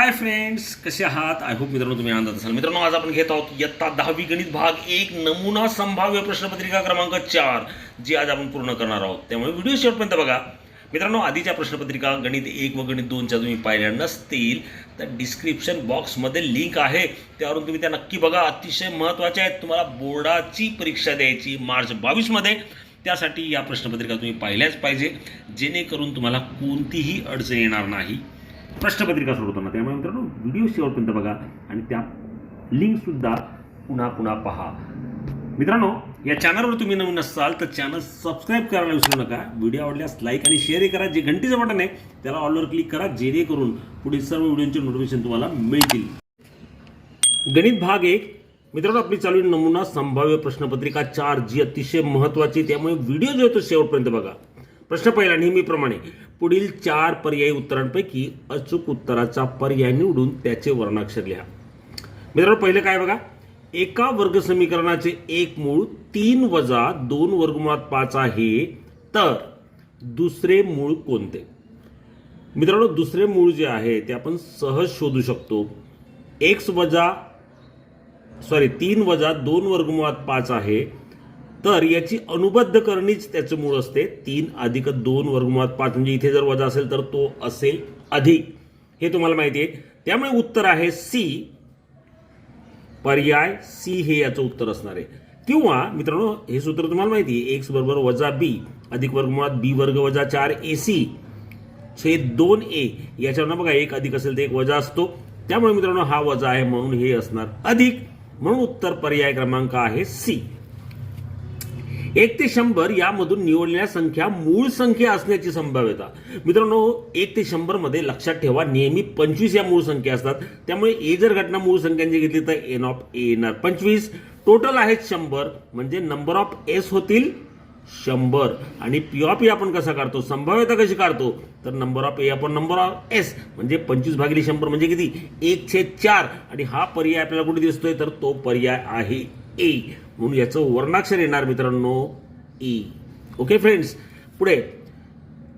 Hi friends, कसे आहात? I hope मित्रांनो तुम्ही आनंदात असाल. मित्रांनो, आज आपण घेत आहोत इयत्ता 10वी गणित भाग 1 नमुना संभाव्य प्रश्नपत्रिका क्रमांक 4 जी आज आपण पूर्ण करणार आहोत. त्यामुळे व्हिडिओ शेवटपर्यंत बघा. मित्रांनो, आधीच्या प्रश्नपत्रिका गणित 1 व गणित 2च्या तुम्ही पाहिल्या नसतील तर डिस्क्रिप्शन बॉक्समध्ये लिंक आहे, त्यावरून तुम्ही त्या नक्की बघा. अतिशय महत्त्वाचे आहेत. तुम्हाला बोर्डाची परीक्षा द्यायची मार्च 22मध्ये. त्यासाठी या प्रश्नपत्रिका तुम्ही पाहिल्याच पाहिजे, जेणेकरून तुम्हाला कोणतीही अडचण येणार नाही प्रश्नपत्रिका सोडवताना. त्यामुळे मित्रांनो, व्हिडिओ शेवटपर्यंत बघा आणि त्या लिंकसुद्धा पुन्हा पुन्हा पहा. मित्रांनो, या चॅनलवर तुम्ही नवीन असाल तर चॅनल सबस्क्राईब करायला विसरू नका. व्हिडिओ आवडल्यास लाईक आणि शेअरही करा. जे घंटीचं बटन आहे त्याला ऑलवर क्लिक करा, जेणेकरून पुढील सर्व व्हिडिओचे नोटिफिकेशन तुम्हाला मिळतील. गणित भाग 1 मित्रांनो, आपली चालू नमुना संभाव्य प्रश्नपत्रिका 4 जी अतिशय महत्त्वाची, त्यामुळे व्हिडिओ जो आहे तो शेवटपर्यंत बघा. प्रश्न पहिला, नेहमीप्रमाणे पुढील 4 पर्यायी उत्तरांपैकी अचूक उत्तराचा पर्याय निवडून त्याचे वर्णाक्षर लिहा. मित्रांनो, पहिलं काय बघा, एका वर्ग समीकरणाचे एक मूळ 3 वजा 2 वर्गमुळात 5 आहे, तर दुसरे मूळ कोणते? मित्रांनो, दुसरे मूळ जे आहे ते आपण सहज शोधू शकतो. 3 वजा 2 वर्गमुळात 5 आहे, तर याची अनुबद्ध करणीच त्याचं मूळ असते. 3 अधिक 2 वर्गमुळात 5 म्हणजे इथे जर वजा असेल तर तो असेल अधिक, हे तुम्हाला माहिती आहे. त्यामुळे उत्तर आहे सी. पर्याय सी हे याचं उत्तर असणार आहे. किंवा मित्रांनो, हे सूत्र तुम्हाला माहिती आहे, एक्स बरोबर वजा बी अधिक वर्गमुळात बी वर्ग वजा 4ac छेद 2a. याच्यावर बघा, एक अधिक असेल तर एक वजा असतो. त्यामुळे मित्रांनो, हा वजा आहे म्हणून हे असणार अधिक. म्हणून उत्तर पर्याय क्रमांक आहे सी. 1 ते 100 यामधून निवडलेल्या संख्या मूळ संख्या असण्याची संभाव्यता. मित्रांनो, 1 ते 100 मध्ये लक्षात ठेवा, नेहमी 25 या मूळ संख्या असतात. त्यामुळे ए जर घटना मूळ संख्यांची घेतली तर एन ऑफ ए येणार 25. टोटल आहेत 100 म्हणजे नंबर ऑफ एस होतील 100. आणि पी ऑफ ए आपण कसा काढतो, संभाव्यता कशी काढतो, तर नंबर ऑफ ए आपण नंबर ऑफ एस म्हणजे 25 भागिले 100 म्हणजे किती, 1/4. आणि हा पर्याय आपल्याला कुठे दिसतोय, तर तो पर्याय आहे ए. म्हणून याचं वर्णाक्षर येणार मित्रांनो ई. ओके फ्रेंड्स, पुढे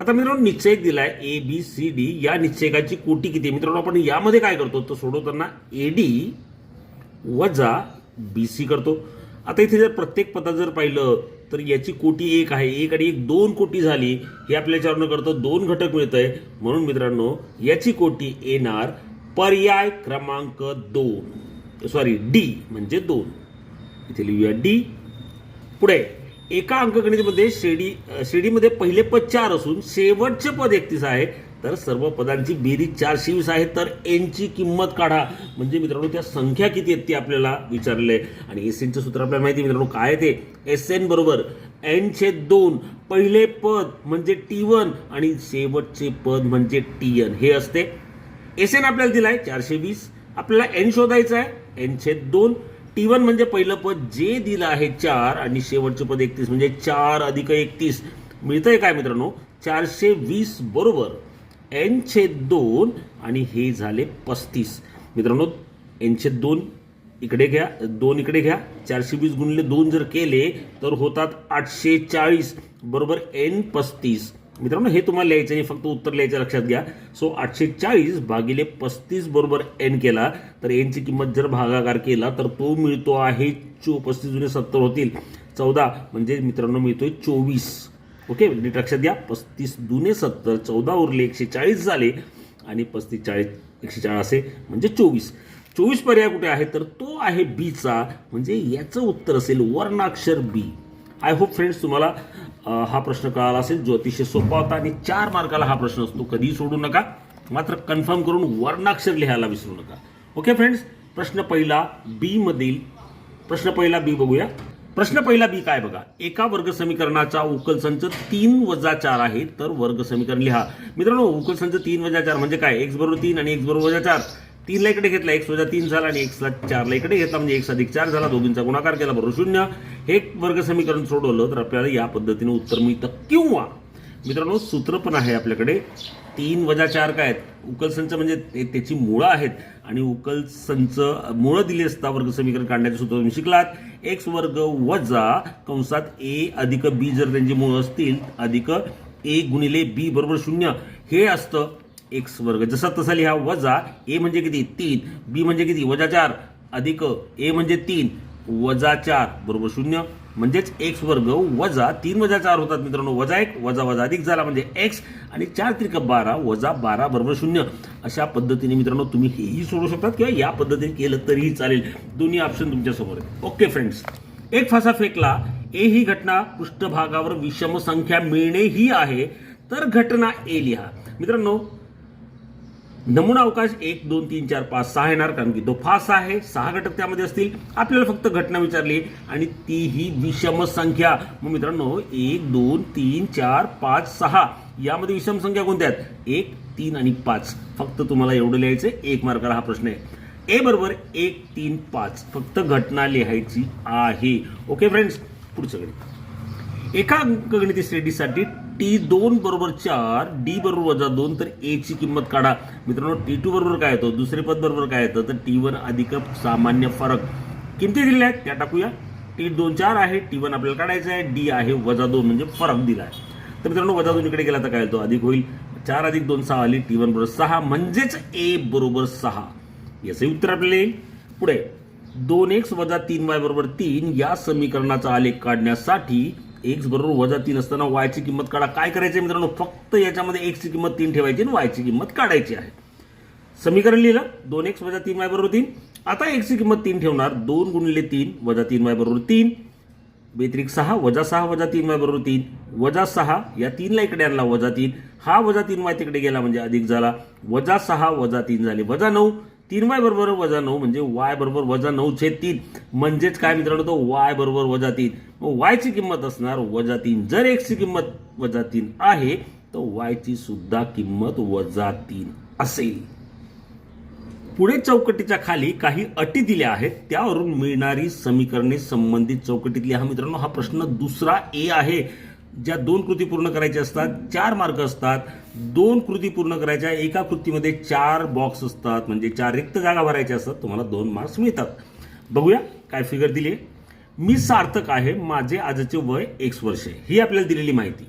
आता मित्रांनो, निश्चयक दिलाय ABCD. या निश्चयकाची कोटी किती? मित्रांनो, आपण यामध्ये काय करतो, तर सोडवताना AD वजा BC करतो. आता इथे जर प्रत्येक पदात जर पाहिलं तर याची कोटी 1 आहे. 1 आणि 1 2 कोटी झाली. हे आपल्या याच्यावरनं करतो 2 घटक मिळतंय. म्हणून मित्रांनो, याची कोटी येणार पर्याय क्रमांक 2 डी म्हणजे 2. इथे लिहूया डी. पुढे एका अंकगणितेमध्ये श्रेणीमध्ये पहिले पद 4 असून शेवटचे पद 31 आहे, तर सर्व पदांची बेरीज 420 आहे, तर एन ची किंमत काढा. म्हणजे मित्रांनो, त्या संख्या किती आहेत ती आपल्याला विचारले. आणि एस एनचं सूत्र आपल्याला माहिती मित्रांनो काय ते, SN बरोबर n/2. पहिले पद म्हणजे T1 आणि शेवटचे पद म्हणजे TN हे असते. SN आपल्याला दिलाय 420. आपल्याला n शोधायचं आहे, n/2. T1 म्हणजे पहिलं पद जे दिलं आहे 4 आणि शेवटचे पद 31 म्हणजे 4 अधिक 31 मिळतंय काय मित्रांनो, 420 बरोबर n/2 आणि हे झाले 35. मित्रांनो, n/2 इकडे घ्या, 2 इकडे घ्या. 420 गुणिले 2 जर केले तर होतात 840 बरोबर n35. मित्रांनो, हे तुम्हाला लिहायचं नाही, फक्त उत्तर लिहायचं लक्षात घ्या. सो 840 भागिले 35 बरोबर n केला तर n ची किंमत जर भागाकार केला तर तो मिळतो आहे 35 जुने 70 होतील 14 म्हणजे मित्रांनो मिळतोय 24. ओके, नीट लक्षात घ्या. 35 दुने 70, 14 उरले 140 झाले आणि 35 40 104 असे म्हणजे 24. 24 पर्याय कुठे आहे, तर तो आहे बीचा. म्हणजे याचं उत्तर असेल वर्णाक्षर बी. आय होप फ्रेंड्स तुम्हाला हा प्रश्न कळाला असेल, जो अतिशय सोपा होता आणि 4 मार्काला हा प्रश्न असतो. कधीही सोडू नका, मात्र कन्फर्म करून वर्णाक्षर लिहायला विसरू नका. ओके फ्रेंड्स, प्रश्न पहिला बी बघूया. प्रश्न पहिला बी काय बघा, एका वर्ग समीकरणाचा उकल संच 3 वजा 4 आहे, तर वर्ग समीकरण लिहा. मित्रांनो, उकल संच 3 वजा 4 म्हणजे काय, x बरोबर 3 आणि x बरोबर वजा 4. 3 ला इकडे घेतला, x वजा 3 झाला आणि x ला 4 ला इकडे घेतला म्हणजे x अधिक 4 झाला. दोघींचा गुणाकार केला बरोबर 0. हे वर्ग समीकरण सोडवलं तर आपल्याला या पद्धतीने उत्तर मिळतं. किंवा मित्रांनो, सूत्र पण आहे आपल्याकडे. 3 वजा 4 काय आहेत, उकल संच म्हणजे त्याची मुळं आहेत आणि उकल संच मुळं दिली असता वर्ग समीकरण काढण्याचे सूत्र तुम्ही शिकलात. x वर्ग वजा कंसात a अधिक b जर त्यांची मुळं असतील अधिक a गुणिले b बरोबर 0 हे असतं. एक्स वर्ग, जसा तसा लिहा. वजा ए म्हणजे किती 3, बी म्हणजे किती -4 अधिक ए म्हणजे 3 वजा 4 बरोबर 0. म्हणजेच एक्स वर्ग वजा 3 वजा 4 होतात मित्रांनो. वजा 1 वजा वजा अधिक झाला म्हणजे एक्स आणि 4 त्रिक 12 वजा 12 बरोबर 0. अशा पद्धतीने मित्रांनो तुम्ही हेही सोडू शकतात किंवा या पद्धतीने केलं तरीही चालेल. दोन्ही ऑप्शन तुमच्या समोर आहेत. ओके फ्रेंड्स, एक फासा फेकला. ए ही घटना पृष्ठभागावर विषम संख्या मिळणे ही आहे, तर घटना ए लिहा. मित्रांनो नमुना अवकाश 1 2 3 4 5 6 येणार, कारण की तो फासा आहे. 6 घटक त्यामध्ये असतील. आपल्याला फक्त घटना विचारली आणि ती ही विषम संख्या. मग मित्रांनो 1 2 3 4 5 6 यामध्ये विषम संख्या कोणत्या आहेत? 1 3 आणि 5. फक्त तुम्हाला एवढं लिहायचं, 1 मार्काला हा प्रश्न आहे. ए बरोबर 1 3 5 फक्त घटना लिहायची आहे. ओके फ्रेंड्स, पुढचं गणित. एका अंकगणित श्रेणीसाठी T2 बरोबर 4, D बरोबर -2, तर A ची किंमत काढा. मित्रांनो T2 बरोबर काय येतो, दुसरे पद बरोबर काय येतं, तर T1 अधिक सामान्य फरक. किमती दिल्या आहेत त्या टाकूया. T2 4 आहे, T1 आपल्याला काढायचं आहे, D आहे -2 म्हणजे फरक दिला आहे. तर मित्रांनो -2 इकडे गेला तर काय येतो, अधिक होईल. 4 अधिक 2 6 आली, T1 बरोबर 6 म्हणजेच A बरोबर 6. याचे उत्तर आपल्याला येईल. पुढे 2x - 3y बरोबर 3 या समीकरणाचा आलेख काढण्यासाठी x बरोबर -3 असताना y ची किंमत काढा. काय करायचं मित्रांनो, फक्त याच्यामध्ये x ची किंमत 3 ठेवायची आणि y ची किंमत काढायची आहे. समीकरण लिहिलं 2x - 3y बरोबर 3. आता x ची किंमत 3 ठेवणार. 2 × 3 - 3y बरोबर 3 बेत्रिक 6 -6 - 3y बरोबर 3 -6 या 3 ला इकडे आणला -3 हा -3y तिकडे गेला म्हणजे अधिक झाला. -6 -3 झाले -9 3y बरोबर -9 म्हणजे y बरोबर -9/3 म्हणजेच काय मित्रांनो, तो y बरोबर -3. मग y ची किंमत असणार -3. जर x ची किंमत -3 आहे तर y ची सुद्धा किंमत -3 असेल. पुढे चौकटीच्या खाली काही अटी दिल्या आहेत, त्यावरून मिळणारी समीकरणे संबंधित चौकटीतली. हा मित्रांनो हा प्रश्न दुसरा ए आहे. ज्या 2 कृती पूर्ण करायच्या असतात 4 मार्क असतात. 2 कृती पूर्ण करायच्या, एका कृतीमध्ये 4 बॉक्स असतात म्हणजे 4 रिक्त जागा भरायच्या असतात. तुम्हाला 2 मार्क्स मिळतात. बघूया काय फिगर दिली आहे. मी सार्थक आहे, माझे आजचे वय x वर्ष ही आपल्याला दिलेली माहिती.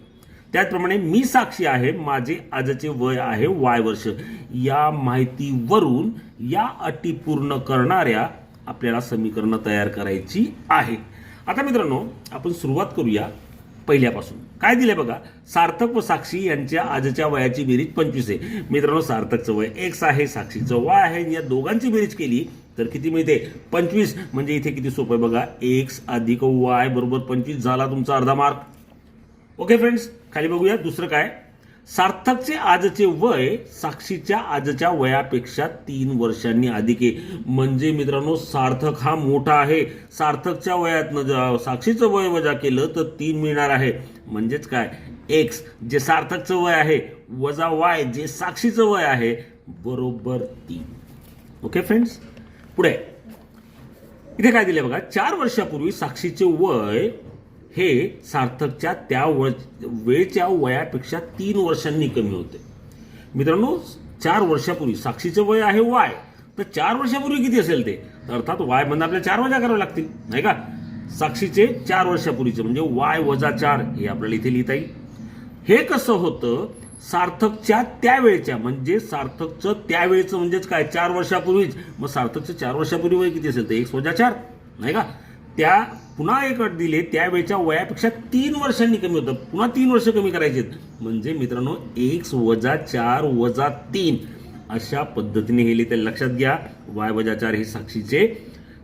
त्याचप्रमाणे मी साक्षी आहे, माझे आजचे वय आहे y वर्ष. या माहितीवरून या अटी पूर्ण करणाऱ्या आपल्याला समीकरणं तयार करायची आहेत. आता मित्रांनो आपण सुरुवात करूया पहिल्यापासून. काय दिले बघा, सार्थक व साक्षी यांच्या आजच्या वयाची बेरीज 25 आहे. मित्रांनो सार्थकचं वय x आहे, साक्षीचं y आहे. या दोघांची बेरीज केली तर किती मिळते 25. म्हणजे इथे किती सोपं आहे बघा, x अधिक y बरोबर 25 झाला तुमचा अर्धा मार्क. ओके फ्रेंड्स, खाली बघूया दुसरं काय. सार्थकचे आजचे वय साक्षीच्या आजच्या वयापेक्षा 3 वर्षांनी अधिक आहे. म्हणजे मित्रांनो सार्थक हा मोठा आहे. सार्थकच्या वयातनं साक्षीचं वय वजा केलं तर 3 मिळणार आहे. म्हणजेच काय, x जे सार्थकचं वय आहे वजा y जे साक्षीचं वय आहे बरोबर 3. ओके फ्रेंड्स, पुढे इथे काय दिले बघा, 4 वर्षापूर्वी साक्षीचे वय हे सार्थकच्या त्या वेळच्या वयापेक्षा 3 वर्षांनी कमी होते. मित्रांनो 4 वर्षापूर्वी साक्षीचं वय आहे y, तर 4 वर्षापूर्वी किती असेल ते, अर्थात y मधून आपल्याला 4 वजा करावे लागतील नाही का. साक्षीचे 4 वर्षापूर्वीचे म्हणजे y वजा 4 हे आपल्याला इथे लिहिता येईल. हे कसं होतं, सार्थकच्या त्यावेळेच्या म्हणजे सार्थकचं त्यावेळेचं म्हणजेच काय 4 वर्षापूर्वीच. मग सार्थकचं 4 वर्षापूर्वी वय किती असेल तर x वजा 4 नाही का. त्या पुन्हा एक अट दिले, त्यावेळेच्या वयापेक्षा 3 वर्षांनी कमी होतं. पुन्हा 3 वर्ष कमी करायचे म्हणजे मित्रांनो x वजा 4 वजा 3 अशा पद्धतीने हे लिहिते. लक्षात घ्या, y वजा 4 हे साक्षीचे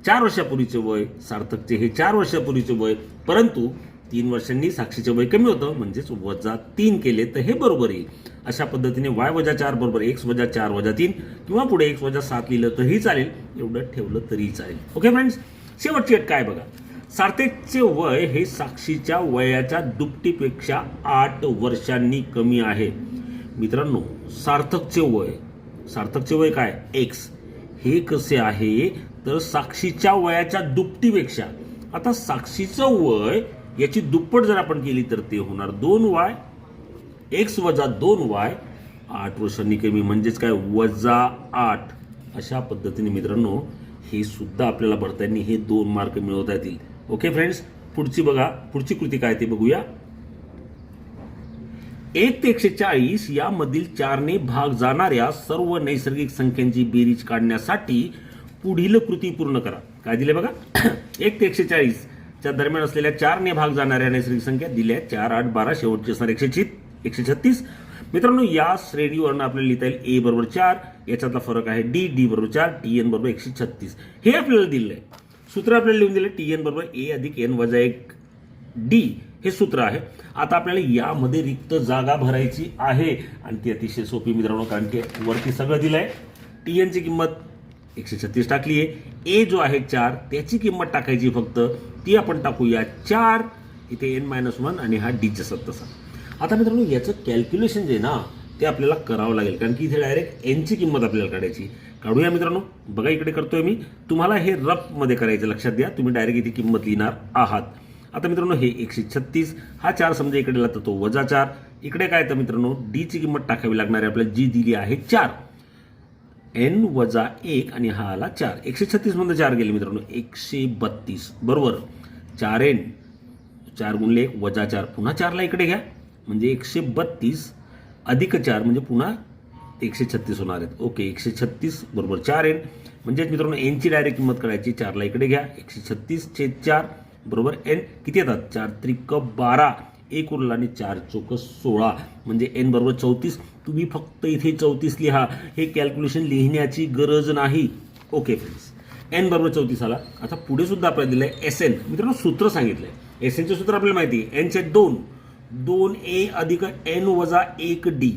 4 वर्षापूर्वीचे वय, सार्थकचे हे 4 वर्षापूर्वीचे वय, परंतु 3 वर्षांनी साक्षीचे वय कमी होतं म्हणजेच वजा 3 केले तर हे बरोबर येईल. अशा पद्धतीने y वजा 4 बरोबर x वजा 4 वजा 3 किंवा पुढे x वजा 7 लिहिलं तरीही चालेल, एवढं ठेवलं तरीही चालेल. ओके फ्रेंड्स, शेवटची अट काय बघा, सार्थकचे वय हे साक्षीच्या वयाच्या दुपटीपेक्षा 8 वर्षांनी कमी आहे. मित्रांनो सार्थकचे वय काय x हे कसे आहे तर साक्षीच्या वयाच्या दुपटीपेक्षा. आता साक्षीचं वय याची दुप्पट जर आपण केली तर ते होणार 2y, x वजा 2y 8 वर्षांनी कमी म्हणजेच काय वजा 8. अशा पद्धतीने मित्रांनो हे सुद्धा आपल्याला भरताना हे 2 मार्क मिळवता येतील. ओके फ्रेंड्स, पुढची बघा, पुढची कृती काय ते बघूया. 1 ते 140 यामधील 4ने भाग जाणाऱ्या सर्व नैसर्गिक संख्यांची बेरीज काढण्यासाठी पुढील कृती पूर्ण करा. काय दिले बघा 1 ते 140 च्या दरम्यान असलेल्या 4ने भाग जाणाऱ्या नैसर्गिक संख्या दिल्या 4, 8, 12 शेवटचे असणार 136. मित्रांनो या श्रेणीवरून आपल्याला लिहिता येईल a बरोबर 4, याच्यातला फरक आहे d बरोबर 4, tn बरोबर 136. हे आपल्याला दिलेलं आहे. सूत्र आपल्याला लिहून दिलं tn बरोबर a अधिक n वजा 1 d हे सूत्र आहे. आता आपल्याला यामध्ये रिक्त जागा भरायची आहे आणि ती अतिशय सोपी मित्रांनो, कारण की वरती सगळं दिलंय. tn ची किंमत 136 टाकली आहे. a जो आहे 4 त्याची किंमत टाकायची फक्त, ती आपण टाकूया 4, इथे n-1 आणि हा d चा तसा. आता मित्रांनो याचं कॅल्क्युलेशन जे ना ते आपल्याला करावं लागेल, कारण की इथे डायरेक्ट n ची किंमत आपल्याला काढायची. काढूया मित्रांनो, बघा इकडे करतोय मी. तुम्हाला हे रफ मध्ये करायचं, लक्षात द्या. तुम्ही डायरेक्ट इथे किंमत लिहिणार आहात. आता मित्रांनो हे 136, हा 4 समजा इकडे लागतो तो -4. इकडे काय तर मित्रांनो d ची किंमत टाकावी लागणार आहे आपल्याला, जी दिली आहे 4, n-1 आणि हा आला 4. 136 मध्ये 4 गेले मित्रांनो 132 बरोबर. 4n 4 गुणिले 1 वजा 4, पुन्हा 4 ला इकडे घ्या म्हणजे 132 अधिक 4 म्हणजे पुन्हा 136 होणार आहेत. ओके 136 बरोबर 4n. म्हणजे मित्रांनो n ची डायरेक्ट किंमत करायची, 4 ला इकडे घ्या 136/4 बरोबर n किती येतात 4 त्रिक 12, 1 उरला आणि 4 चौक 16 म्हणजे n बरोबर 34. तुम्ही फक्त इथे 34 लिहा, हे कॅल्क्युलेशन लिहिण्याची गरज नाही. ओके फ्रेंड्स, n बरोबर 34 आला. आता पुढे सुद्धा आपल्याला दिलंय SN. मित्रांनो सूत्र सांगितलंय, SN चे सूत्र आपल्याला माहिती आहे, n/2 2a अधिक n वजा 1d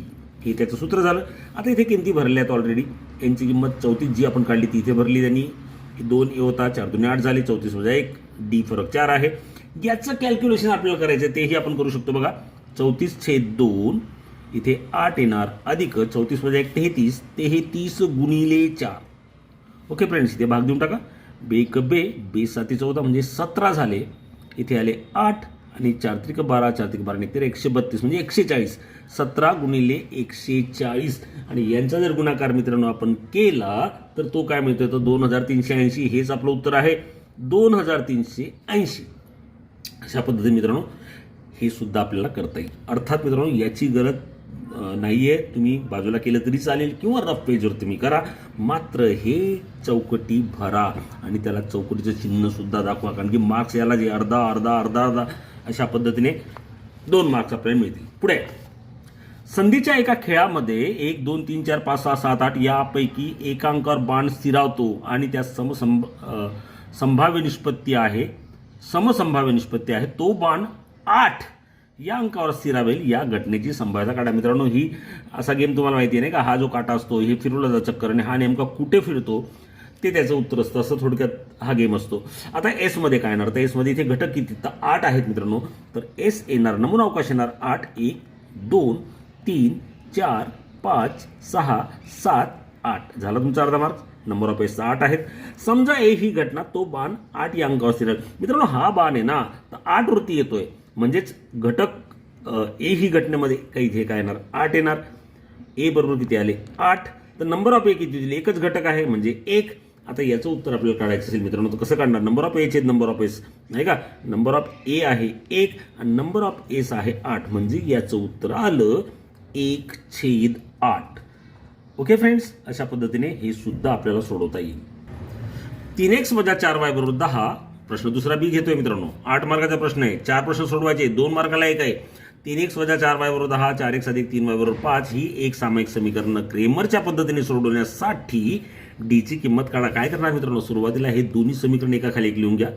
हे त्याचं सूत्र झालं. आता इथे किमती भरल्या आहेत ऑलरेडी. n ची किंमत 34 जी आपण काढली ती इथे भरली त्यांनी. 2a होता, 4 2 8 झाले, 34 वजा 1 d फरक 4 आहे. याचं कॅल्क्युलेशन आपल्याला करायचं तेही आपण करू शकतो. बघा 34/2 इथे 8 येणार अधिक 34 वजा 1 33, 33 गुणिले 4. ओके फ्रेंड्स, इथे भाग देऊन टाका. बेक बे 7 14 म्हणजे 17 झाले. इथे आले 8 आणि 4 त्रिक 12, 4 त्रिक 12 निघते 132 म्हणजे 140. 17 गुणिले 140 आणि यांचा जर गुणाकार मित्रांनो आपण केला तर तो काय मिळतोय, तर 2380. हेच आपलं उत्तर आहे 2380. अशा पद्धतीने मित्रांनो हे सुद्धा आपल्याला करता येईल. अर्थात मित्रांनो याची गरज नाहीये, तुम्ही बाजूला केलं तरी चालेल किंवा रफ पेजवर तुम्ही करा. मात्र हे चौकटी भरा आणि त्याला चौकटीचं चिन्ह सुद्धा दाखवा, कारण की मार्क्स याला जे अर्धा अर्धा अर्धा अर्धा अशा पद्धतीने 2 मार्क्स आपल्याला मिळतील. पुढे संधीच्या एका खेळामध्ये 1 2 3 4 5 6 7 8 यापैकी एका अंकावर बाण स्थिरावतो आणि त्या समभाव्य निष्पत्ती आहे, समसंभाव्य निष्पत्ती आहे. तो बाण 8 या अंकावर स्थिरावेल या घटनेची संभाव्यता काढा. मित्रांनो ही असा गेम तुम्हाला माहिती आहे नाही का, हा जो काटा असतो हे फिरवला जातं चक्कर आणि हा नेमका कुठे फिरतो ते त्याचं उत्तर असतं. असं थोडक्यात हा गेम असतो. आता एस मध्ये काय येणार, तर एस मध्ये इथे घटक किती, तर 8 आहेत मित्रांनो. तर एस येणार, नमुना अवकाश येणार 8 1 2 3 4 5 6 7 8 झाला तुमचा अर्धा मार्क. नंबर ऑफ एस 8 आहेत. समजा ए ही घटना, तो बाण 8 या अंकावर स्थिरावेल. मित्रांनो हा बाण आहे ना, तर 8 वरती येतोय म्हणजेच घटक ए ही घटनेमध्ये काही इथे काय येणार 8 येणार. ए बरोबर किती आले 8, तर नंबर ऑफ ए किती दिली, एकच घटक आहे म्हणजे 1. आता याचं उत्तर आपल्याला काढायचं असेल मित्रांनो, तर कसं काढणार, नंबर ऑफ ए छेद नंबर ऑफ एस नाही का. नंबर ऑफ ए आहे 1 आणि नंबर ऑफ एस आहे 8 म्हणजे याचं उत्तर आलं 1/8. ओके फ्रेंड्स, अशा पद्धतीने हे सुद्धा आपल्याला सोडवता येईल. 3x वजा 4y बरोबर 10. प्रश्न दुसरा बी घेतोय मित्रांनो. 8 मार्काचा प्रश्न आहे, 4 प्रश्न सोडवायचे, 2 मार्काला एक आहे. 3x वजा 4y बरोबर 10, 4x अधिक 3y बरोबर 5 ही एक सामायिक समीकरण क्रेमरच्या पद्धतीने सोडवण्यासाठी डी ची किंमत काढा. काय करणार मित्रांनो, सुरुवातीला हे दोन्ही समीकरण एकाखाली एक लिहून घ्या.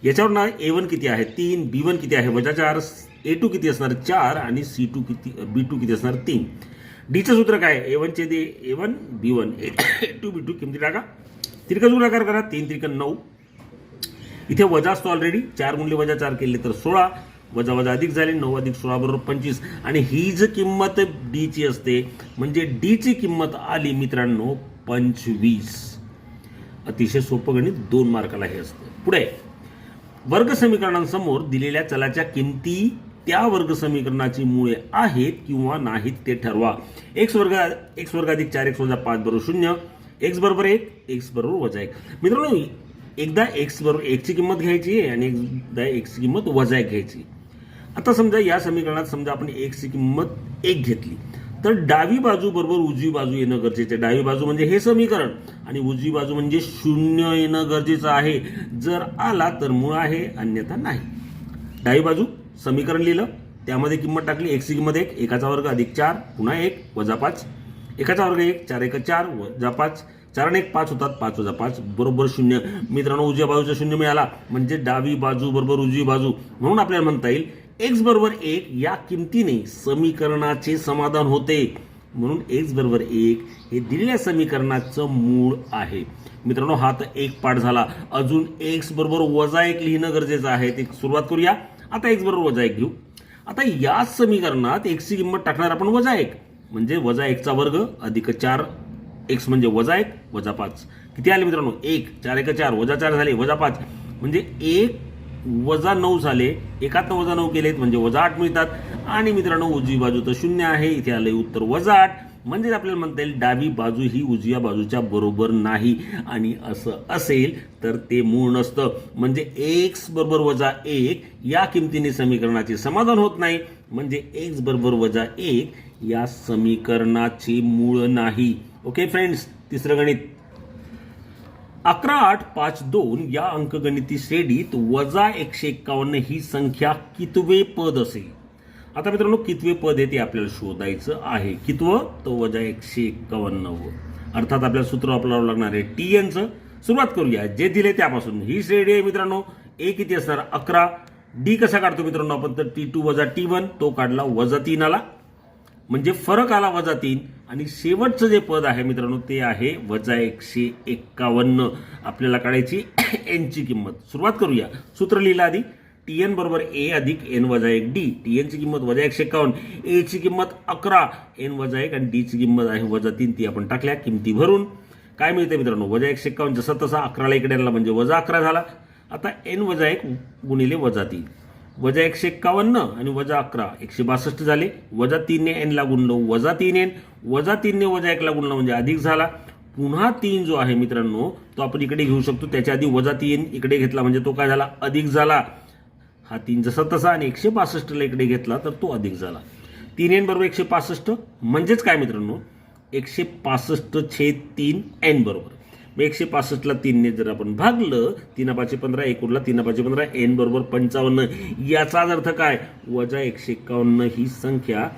याच्यावर ना a1 किती आहे 3, b1 किती आहे वजा 4, a2 किती असणार 4 आणि c2 किती, b2 किती असणार 3. डीचं सूत्र काय, a1 छेद a1 b1 a2 b2 किमती टाका. तिरका गुणाकार करा, 3 त्रिक 9. इथे वजा असतो ऑलरेडी, 4 गुणले वजा 4 केले तर 16, वजा वजा अधिक झाले 9 अधिक 16 बरोबर 25 आणि ही जी किंमत डी ची असते म्हणजे डी ची किंमत आली मित्रांनो 25. अतिशय सोपं गणित, 2 मार्काला हे असतं. पुढे वर्ग समीकरणांसमोर दिलेल्या चलाच्या किमती त्या वर्ग समीकरणाची मुळे आहेत किंवा नाहीत ते ठरवा. x वर्ग अधिक 4x वजा 5 बरोबर 0, x बरोबर 1, x बरोबर वजा 1. मित्रांनो एकदा x बरोबर 1 ची किंमत घ्यायची आणि एकदा x ची किंमत वजा 1 घ्यायची. आता समजा या समीकरणात समजा आपण x ची किंमत 1 घेतली तर डावी बाजू बरोबर उजवी बाजू येणं गरजेचं आहे. डावी बाजू म्हणजे हे समीकरण आणि उजवी बाजू म्हणजे 0 येणं गरजेचं आहे. जर आला तर मूळ आहे, अन्यथा नाही. डावी बाजू समीकरण लिहिलं, त्यामध्ये किंमत टाकली, x ची किंमत 1, एकाचा वर्ग अधिक 4 पुन्हा 1 वजा 5, एकाचा वर्ग 1, 4 1 4 वजा 5, 4 आणि 1 5 होतात, 5 वजा 5 बरोबर 0. मित्रांनो उजव्या बाजूचा 0 मिळाला म्हणजे डावी बाजू बरोबर उजवी बाजू, म्हणून आपल्याला म्हणता येईल x बरोबर 1 या किमतीने समीकरणाचे समाधान होते. म्हणून x बरोबर 1 हे दिलेल्या समीकरणाचं मूळ आहे. मित्रांनो हा तर एक पाठ झाला. अजून x बरोबर वजा 1 लिहिणं गरजेचं आहे. ते सुरुवात करूया. आता x बरोबर वजा 1 घेऊ. आता या समीकरणात x ची किंमत टाकणार आपण वजा 1 म्हणजे वजा 1 चा वर्ग अधिक 4, x म्हणजे वजा 1 वजा 5 किती आले मित्रांनो 1, 4 1 4 वजा 4 झाले वजा 5 म्हणजे 1 वजा 9 झाले. एकातनं वजा 9 केलेत म्हणजे वजा 8 मिळतात. आणि मित्रांनो उजवी बाजू तर 0 आहे, इथे आले उत्तर वजा 8. म्हणजे आपल्याला म्हणता येईल डावी बाजू ही उजव्या बाजूच्या बरोबर नाही. आणि असं असेल तर ते मूळ नसतं. म्हणजे x बरोबर वजा 1 या किमतीने समीकरणाचे समाधान होत नाही. म्हणजे x बरोबर वजा 1 या समीकरणाचे मूळ नाही. ओके फ्रेंड्स, तिसरं गणित 11 8 5 2 या अंकगणिती श्रेणीत वजा 151 ही संख्या कितवे पद असेल. आता मित्रांनो कितवे पद आहे ते आपल्याला शोधायचं आहे. कितवं तर वजा 151. अर्थात आपल्याला सूत्र वापरावं लागणार आहे tn चं. सुरुवात करूया जे दिले त्यापासून. ही श्रेणी आहे मित्रांनो. a किती असणार 11. d कसा काढतो मित्रांनो आपण तर t2 वजा t1 तो काढला वजा 3 आला म्हणजे फरक आला वजा 3. आणि शेवटचं जे पद आहे मित्रांनो ते आहे वजा 151. आपल्याला काढायची n ची किंमत. सुरुवात करूया. सूत्र लिहिलं आधी tn बरोबर a अधिक n वजा 1 d. tn ची किंमत वजा 151, a ची किंमत 11, n वजा 1 आणि d ची किंमत आहे वजा 3. ती आपण टाकल्या किमती भरून. काय मिळते मित्रांनो वजा 151 जसा तसा 11ला इकडे आणला म्हणजे वजा 11 झाला. आता n वजा 1 गुणिले वजा 3 वजा 151 आणि वजा 11 162 झाले. वजा 3 ने n ला गुणलं वजा 3n, वजा 3 ने वजा 1 ला गुणलं म्हणजे अधिक झाला. पुन्हा 3 जो आहे मित्रांनो तो आपण इकडे घेऊ शकतो. त्याच्या आधी वजा 3 इकडे घेतला म्हणजे तो काय झाला अधिक झाला. हा 3 जसा तसा आणि 165 ला इकडे घेतला तर तो अधिक झाला. 3n बरोबर 165 म्हणजेच काय मित्रांनो 165 छेद 3 n बरोबर. मग 165 ला 3 ने जर आपण भागलं 3 5 15 1 उरला 3 5 15 n बरोबर 55. याचाच अर्थ काय वजा 151 ही संख्या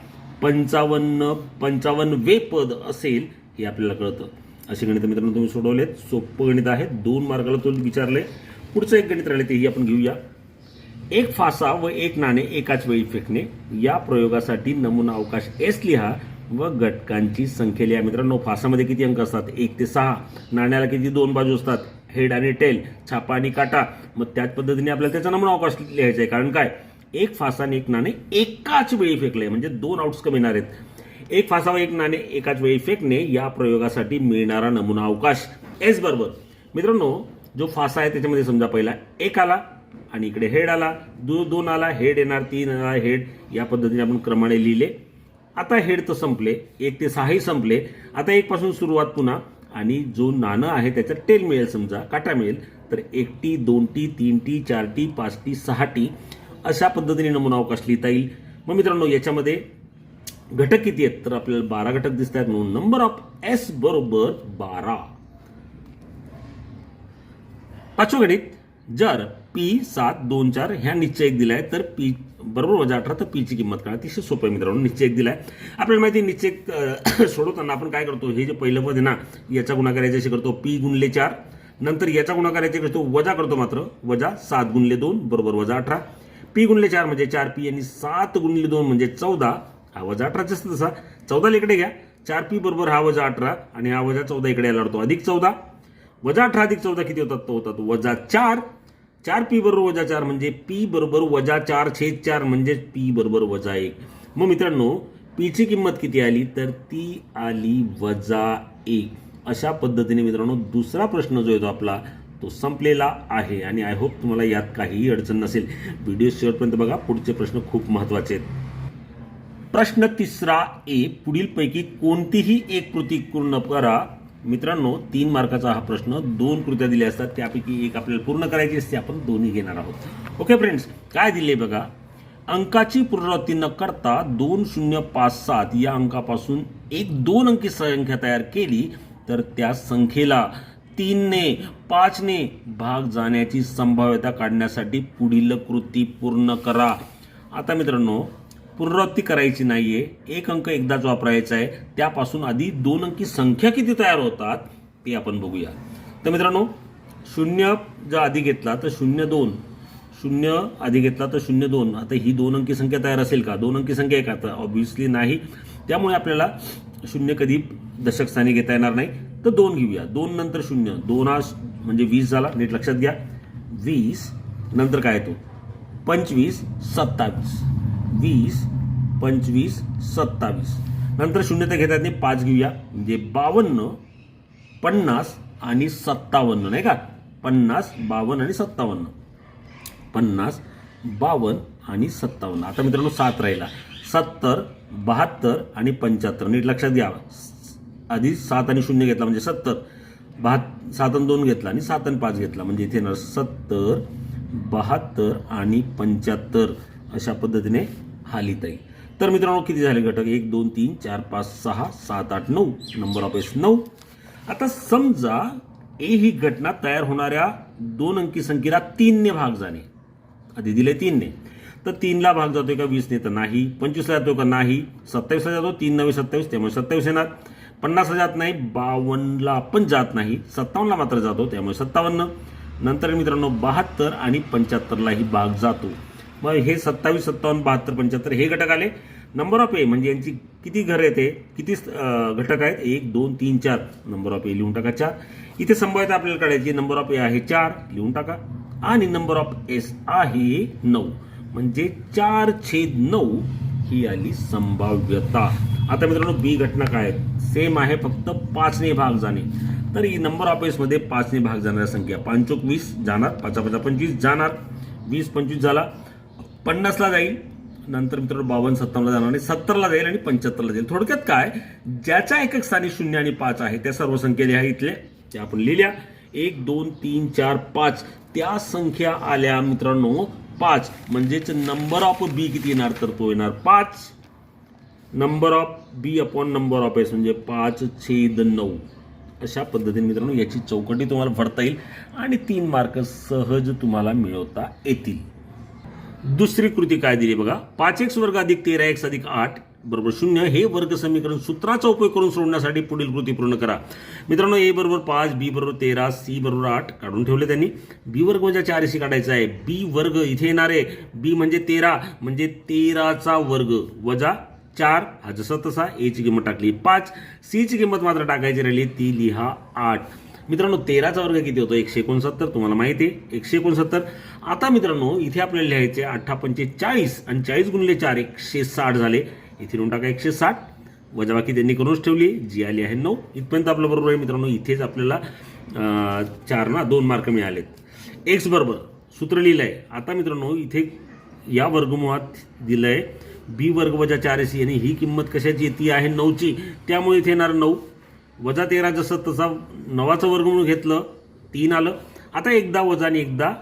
55वे पद असेल हे आपल्याला कळतं. असे गणित मित्रांनो तुम्ही सोडवलेत. सोपं गणित आहे. 2 मार्काला तो विचारले. पुढचं एक गणित राहिले तेही आपण घेऊया. एक फासा व एक नाणे एकाच वेळी फेकणे या प्रयोगासाठी नमुना अवकाश S लिहा व घटकांची संख्या लिहा. मित्रांनो फासामध्ये किती अंक असतात 1 ते 6. नाण्याला किती 2 बाजू असतात हेड आणि टेल, छापा आणि काटा. मग त्याच पद्धतीने आपल्याला त्याचा नमुना अवकाश लिहायचा आहे. कारण काय एक फासा आणि एक नाणे एकाच वेळी फेकले म्हणजे 2 आउटकम येणार आहेत. एक फासा व एक नाणे एकाच वेळी फेकणे या प्रयोगासाठी मिळणारा नमुना अवकाश S बरोबर. मित्रांनो जो फासा आहे त्याच्यामध्ये समजा पहिला 1 आला आणि इकडे हेड आला, 2 आला, हेड येणार, 3 आला हेड. या पद्धतीने आपण क्रमाने लिहिले. आता हेड तर संपले, 1 ते 6 संपले. आता 1 पासून सुरुवात पुन्हा आणि जो नाणं आहे त्याचा टेल मिळेल समजा काटा मिळेल तर 1t 2t 3t 4t 5t 6t अशा पद्धतीने नमुना अवकाश लिहिता येईल. मग मित्रांनो याच्यामध्ये घटक किती आहेत तर आपल्याला 12 घटक दिसत आहेत. म्हणून नंबर ऑफ S बरोबर 12. पाचवं गणित जर p 7 2 4 ह्या निश्चय एक दिलाय तर p बरोबर वजा 18 तर p ची किंमत काढा. अतिशय सोपं आहे मित्रांनो. निश्चय एक दिलाय आपल्याला माहिती आहे. निश्चय सोडवताना आपण काय करतो हे जे पहिलं पद आहे ना याचा गुणाकार याच्याशी करतो p गुणिले 4. नंतर याचा गुणाकार याचे करतो वजा करतो मात्र वजा 7 गुणिले 2 बरोबर वजा 18. p गुणिले 4 म्हणजे 4p आणि 7 गुणिले 2 म्हणजे 14. हा वजा 18 जास्त तसा 14 इकडे घ्या. 4p बरोबर हा वजा 18 आणि हा वजा 14 इकडे यायला लागतो अधिक 14. वजा 18 अधिक 14 किती होतात तो होतात वजा 4. 4p बरोबर वजा 4 म्हणजे p बरोबर वजा 4 छेद 4 म्हणजे p बरोबर वजा 1. मग मित्रांनो p ची किंमत किती आली तर ती आली वजा 1. अशा पद्धतीने मित्रांनो दुसरा प्रश्न जो आहे तो आपला तो संपलेला आहे. आणि आय होप तुम्हाला यात काहीही अडचण नसेल. व्हिडिओ शेवटपर्यंत बघा. पुढचे प्रश्न खूप महत्त्वाचे आहेत. प्रश्न तिसरा A पुढीलपैकी कोणतीही एक कृती पूर्ण करा. मित्रांनो 3 मार्काचा हा प्रश्न. 2 कृत्या दिल्या असतात त्यापैकी एक आपल्याला पूर्ण करायची असते. आपण दोन्ही घेणार आहोत. ओके फ्रेंड्स काय दिले बघा. अंकाची पुनरावृत्ती न करता 2057 या अंकापासून एक 2 अंकी संख्या तयार केली तर त्या संख्येला 3ने 5ने भाग जाण्याची संभाव्यता काढण्यासाठी पुढील कृती पूर्ण करा. आता मित्रांनो, पुनरावृत्ती करायची नाहीये, एक अंक एकदाच वापरायचा आहे. त्यापासून आधी 2 अंकी संख्या किती तयार होतात ते आपण बघूया. तर मित्रांनो, 0 जर आधी घेतला तर 0 0 आधी घेतला तर 0 आता ही 2 अंकी संख्या तयार असेल का? 2 अंकी संख्या आहे का? तर ऑब्व्हियसली नाही. त्यामुळे आपल्याला 0 कधी दशक स्थानी घेता येणार नाही. तर 2 घेऊया. 2 नंतर 0, 2 म्हणजे 20 झाला. नीट लक्षात घ्या. 20 नंतर काय येतो? 25 27. 20 25 27 नंतर 0 तर घेता येत नाही. 5 घेऊया म्हणजे 52 50 आणि 57 नाही का? 50 52 आणि 57. 50 52 आणि 57. आता मित्रांनो 7 राहिला. 70 72 आणि 75. नीट लक्षात घ्या. आधी 7 आणि 0 घेतला म्हणजे 70. 7 आणि 2 घेतला आणि 7 आणि 5 घेतला म्हणजे इथे येणार 70 72 आणि 75. अशा पद्धतीने हा लिहिता येईल. तर मित्रांनो, किती झाले घटक? 1 2 3 4 5 6 7 8 9. Number of S 9. आता समजा ए ही घटना तयार होणाऱ्या 2 अंकी संख्येला 3 ने भाग जाणे. आधी दिले 3 ने. तर 3 ला भाग जातोय का 20 ने? तर नाही. 25 ला जातोय का? नाही. 27 ला जातो. 3 9 27 त्यामुळे 27 येणार. 50 ला जात नाही. 52 ला पण जात नाही. 57 ला मात्र जातो त्यामुळे 57. नंतर मित्रांनो 72 आणि 75 लाही भाग जातो. मग हे 27 57 72 75 हे घटक आले. नंबर ऑफ ए म्हणजे यांची किती घर येते, किती घटक आहेत? 1 2 3 4. नंबर ऑफ ए लिहून टाका 4. इथे संभाव्यता आपल्याला काढायची. नंबर ऑफ ए आहे 4 लिहून टाका आणि नंबर ऑफ एस आहे 9 म्हणजे 4/9 ही आली संभाव्यता. आता मित्रांनो, बी घटना काय आहे? सेम आहे, फक्त 5 ने भाग जाणे. तर ही नंबर ऑफ एस मध्ये 5 ने भाग जाणाऱ्या संख्या 5 चोक 20 जाणार, 5 5 25 जाणार, 20 25 झाला. 50 ला जाईल. नंतर मित्रांनो 52 57 ला जाणार आणि 70 ला जाईल आणि 75 ला जाईल. थोडक्यात काय, ज्याच्या एकक स्थानी 0 आणि 5 आहे त्या सर्व संख्या लिहा इथल्या, त्या आपण लिहिल्या. 1 2 3 4 5 त्या संख्या आल्या मित्रांनो 5. म्हणजेच नंबर ऑफ बी किती येणार? तर तो येणार 5. Number of B upon number of S म्हणजे 5/9. अशा पद्धतीने मित्रांनो याची चौकटी तुम्हाला भरता येईल आणि 3 मार्क सहज तुम्हाला मिळवता येतील. दुसरी कृती काय दिली बघा. 5x वर्ग अधिक 13x अधिक 8 बरोबर 0 हे वर्ग समीकरण सूत्राचा उपयोग करून सोडवण्यासाठी पुढील कृती पूर्ण करा. मित्रांनो, ए बरोबर 5, बी बरोबर 13, सी बरोबर 8 काढून ठेवले त्यांनी. बी वर्ग वजा 4ac काढायचा आहे. बी वर्ग इथे येणार आहे. बी म्हणजे 13 म्हणजे 13चा वर्ग वजा 4 हा जसा तसा. ए ची किंमत टाकली 5. सी ची किंमत मात्र टाकायची राहिली, ती लिहा 8. मित्रांनो 13चा वर्ग किती होतो? 169. तुम्हाला माहिती आहे 169. आता मित्रांनो इथे आपल्याला लिहायचे 8 पंचे 40 आणि 40 गुणिले 4 160 झाले. इथे लिहून टाका 160. वजाबाकी त्यांनी करूनच ठेवली, जी आली आहे 9. इथपर्यंत आपलं बरोबर आहे मित्रांनो. इथेच आपल्याला 2 मार्क मिळालेत. एक्स बरोबर सूत्र लिहिलंय. आता मित्रांनो इथे या वर्गमुळात दिलंय बी वर्ग वजा 4ac आणि ही किंमत कशाची? ती आहे 9ची. त्यामुळे इथे येणार 9 वजा 13 जसं तसा 9चं वर्गमूळ घेतलं 3 आलं. आता एकदा वजा आणि एकदा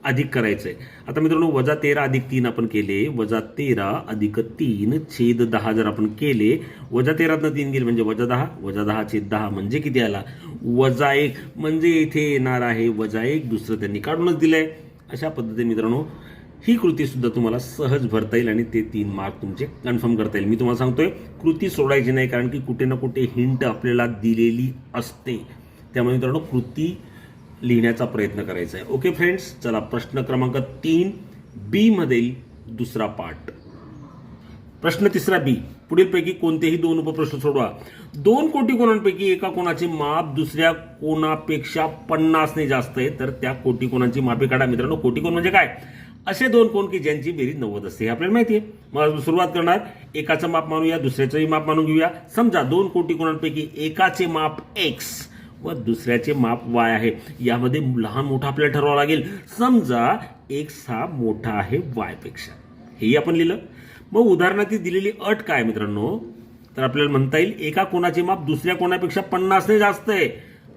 अधिक करायचंय. आता मित्रांनो वजा 13 अधिक 3 आपण केले. वजा 13 अधिक 3 छेद 10 जर आपण केले, वजा 13तनं 3 गेले म्हणजे वजा 10, वजा 10 छेद 10 म्हणजे किती आला? वजा 1. म्हणजे इथे येणार आहे वजा 1. दुसरं त्यांनी काढूनच दिलंय. अशा पद्धतीने मित्रांनो ही कृती सुद्धा तुम्हाला सहज भरता येईल आणि ते 3 मार्क तुमचे कन्फर्म करता येईल. मी तुम्हाला सांगतोय कृती सोडायची नाही, कारण की कुठे ना कुठे हिंट आपल्याला दिलेली असते. त्यामुळे मित्रांनो कृती लिहिण्याचा प्रयत्न करायचा आहे. ओके फ्रेंड्स, चला प्रश्न क्रमांक 3 बी मधील दुसरा पार्ट. प्रश्न तिसरा बी. पुढीलपैकी कोणतेही 2 उपप्रश्न सोडवा. 2 कोटिकोणांपैकी एका कोणाचे माप दुसऱ्या कोणापेक्षा 50 ने जास्त आहे, तर त्या कोटिकोणांची मापे काढा. मित्रांनो कोटिकोण म्हणजे काय? असे 2 कोण की ज्यांची बेरीज 90 असते, हे आपल्याला माहिती आहे. मग सुरुवात करणार. एकाचं माप मानूया, दुसऱ्याचंही माप मानून घेऊया. समजा 2 कोटिकोणांपैकी एकाचे माप x व दुसऱ्याचे माप y आहे. यामध्ये लहान मोठा आपल्याला ठरवावं लागेल. समजा x हा मोठा आहे y पेक्षा, हेही आपण लिहिलं. मग उदाहरणात दिलेली अट काय मित्रांनो? तर आपल्याला म्हणता येईल एका कोणाचे माप दुसऱ्या कोणापेक्षा 50 ने जास्त आहे.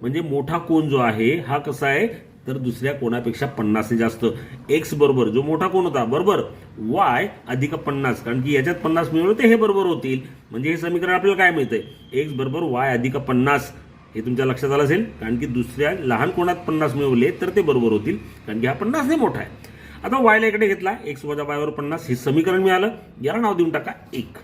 म्हणजे मोठा कोण जो आहे हा कसा आहे? तर दुसऱ्या कोणापेक्षा 50 ने जास्त. एक्स बरोबर जो मोठा कोण होता बरोबर वाय अधिक 50, कारण की याच्यात 50 मिळवलं ते हे बरोबर होतील. म्हणजे हे समीकरण आपल्याला काय मिळतंय, एक्स बरोबर वाय अधिक 50. हे तुमच्या लक्षात आलं असेल, कारण की दुसऱ्या लहान कोणात 50 मिळवले तर ते बरोबर होतील, कारण की हा 50 ने मोठा आहे. आता वायला इकडे घेतला, एक्स वजा वायवर 50 हे समीकरण मिळालं. याला नाव देऊन टाका 1.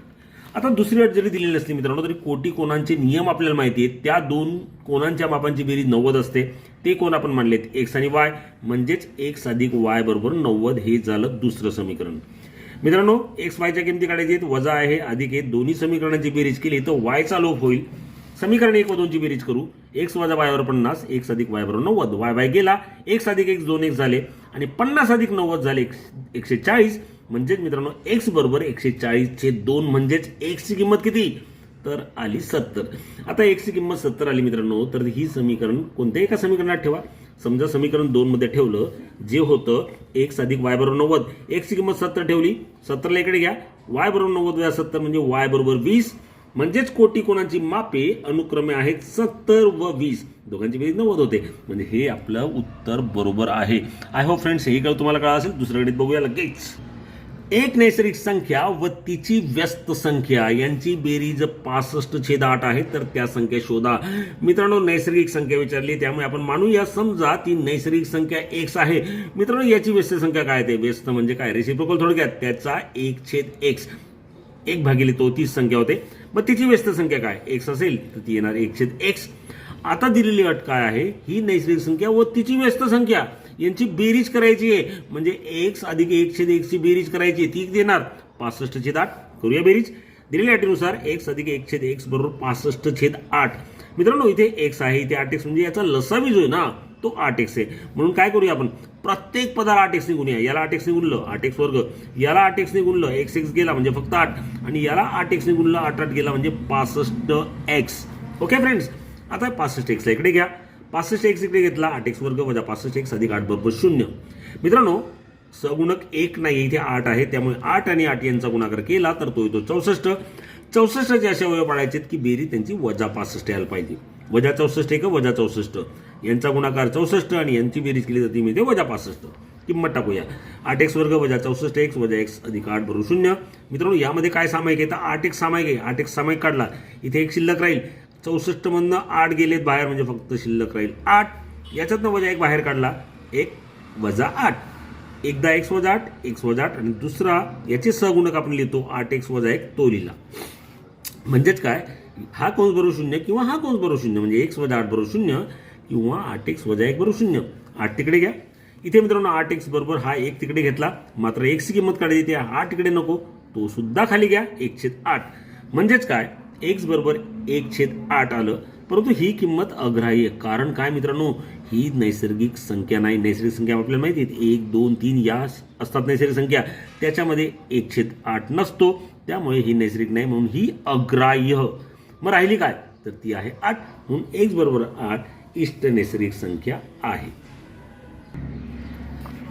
आता दुसरी अट जरी दिलेली नसली मित्रांनो तरी कोटी कोणांचे नियम आपल्याला माहिती आहेत. त्या दोन कोणांच्या मापांची बेरीज 90 असते. ते कोण आपण मानलेत एक्स आणि वाय, म्हणजेच एक्स अधिक वाय बरोबर 90. हे झालं दुसरं समीकरण. मित्रांनो एक्स वायच्या किमती काढायची आहेत, वजा आहे अधिक आहे, दोन्ही समीकरणांची बेरीज केली तर वायचा लोप होईल. समीकरण 1 व 2 ची बेरीज करू. एक्स वजा वायवर 50, एक्स अधिक वाय बरोबर 90. वाय वाय गेला, एक्स अधिक एक्स 2 एक्स झाले आणि 50 अधिक 90 झाले 140. म्हणजेच मित्रांनो एक्स बरोबर 140/2 म्हणजेच एक्स ची किंमत किती तर आली 70. आता एक्स ची किंमत 70 आली मित्रांनो, तर ही समीकरण कोणत्याही एका समीकरणात ठेवा. समजा समीकरण 2 मध्ये ठेवलं जे होतं एक्स अधिक वाय बरोबर 90, एक्स ची किंमत 70 ठेवली, 70 ला इकडे घ्या, वाय बरोबर 90 वजा 70 म्हणजे वाय बरोबर 20. म्हणजेच कोटी कोणांची मापे अनुक्रमे आहेत 70 व 20, दोघांची बेरीज 90 होते. म्हणजे हे आपलं उत्तर बरोबर आहे. आय होप फ्रेंड्स हे कळ तुम्हाला कळलं असेल. दुसरं गणित बघूया लगेच. एक नैसर्गिक संख्या व तिची व्यस्त संख्या यांची बेरीज 65/8 आहे, तर त्या संख्या शोधा. मित्रांनो नैसर्गिक संख्या विचारली त्यामुळे आपण मानूया समजा ती नैसर्गिक संख्या x आहे. मित्रांनो याची व्यस्त संख्या काय ते, व्यस्त म्हणजे काय रेसिप्रोकल थोडक्यात त्याचा 1/x, 1 भागिले तो 30 संख्या होते. मग तिची व्यस्त संख्या काय x असेल तर ती येणार 1/x. आता दिलेली अट काय आहे, ही नैसर्गिक संख्या व तिची व्यस्त संख्या यांची बेरीज करायची आहे. म्हणजे x अधिक 1/x ची बेरीज करायची, ती देणार 65/8. करूया बेरीज. दिलेल्या अटीनुसार x अधिक 1/x बरोबर 65/8. मित्रांनो इथे x आहे, इथे 8x म्हणजे याचा लसावी जो आहे ना तो 8x आहे. म्हणून काय करूया आपण, प्रत्येक पदाला 8x ने गुणूया. याला 8x ने गुणलं 8x वर्ग, याला 8x ने गुणलं x गेला म्हणजे फक्त 8, आणि याला 8x ने गुणलं 8 गेला म्हणजे 65x. ओके फ्रेंड्स, आता 65x ला इकडे घ्या, 65x इकडे घेतला, 8x वर्ग वजा 65x अधिक 8 बरोबर 0. मित्रांनो सगुणक 1 नाही, इथे 8 आहे, त्यामुळे 8 आणि 8 यांचा गुणाकार केला तर तो येतो 64. 64चे असे अवयव पाडायचे की बेरीज त्यांची वजा 65 यायला पाहिजे. वजा 64 एक वजा 64, यांचा गुणाकार 64 आणि यांची बेरीज केली तर ती मिळते वजा 65. किंमत टाकूया. 8x वर्ग वजा 64x वजा x अधिक 8 बरोबर 0. मित्रांनो यामध्ये काय सामायिक आहे तर 8x सामायिक आहे. 8x सामायिक काढला, इथे एक शिल्लक राहील. 64 मधनं 8 गेलेत बाहेर म्हणजे फक्त शिल्लक राहील 8. याच्यातनं वजा 1 बाहेर काढला, 1 वजा 8. एकदा x वजा 8, x वजा 8 आणि दुसरा याचे सहगुणक आपण लिहितो 8x वजा 1 तो लिहिला. म्हणजेच काय, हा कंस बरोबर 0 किंवा हा कंस बरोबर 0, म्हणजे x वजा 8 बरोबर 0 किंवा 8x वजा 1 बरोबर 0. 8 तिकडे घ्या. इथे मित्रांनो 8x बरोबर हा 1 तिकडे घेतला, मात्र x ची किंमत काढायची ते 8 तिकडे नको, तो सुद्धा खाली घ्या 1/8. म्हणजेच काय x बरोबर 1/8 आलं. परंतु ही किंमत अग्राह्य, कारण काय मित्रांनो ही नैसर्गिक संख्या नाही. नैसर्गिक संख्या आपल्याला माहिती आहे 1 2 3 या असतात नैसर्गिक संख्या, त्याच्यामध्ये 1/8 नसतो, त्यामुळे ही नैसर्गिक नाही, म्हणून ही अग्राह्य. मग राहिली काय तर ती आहे 8, म्हणून x बरोबर 8 इष्ट नैसर्गिक संख्या आहे.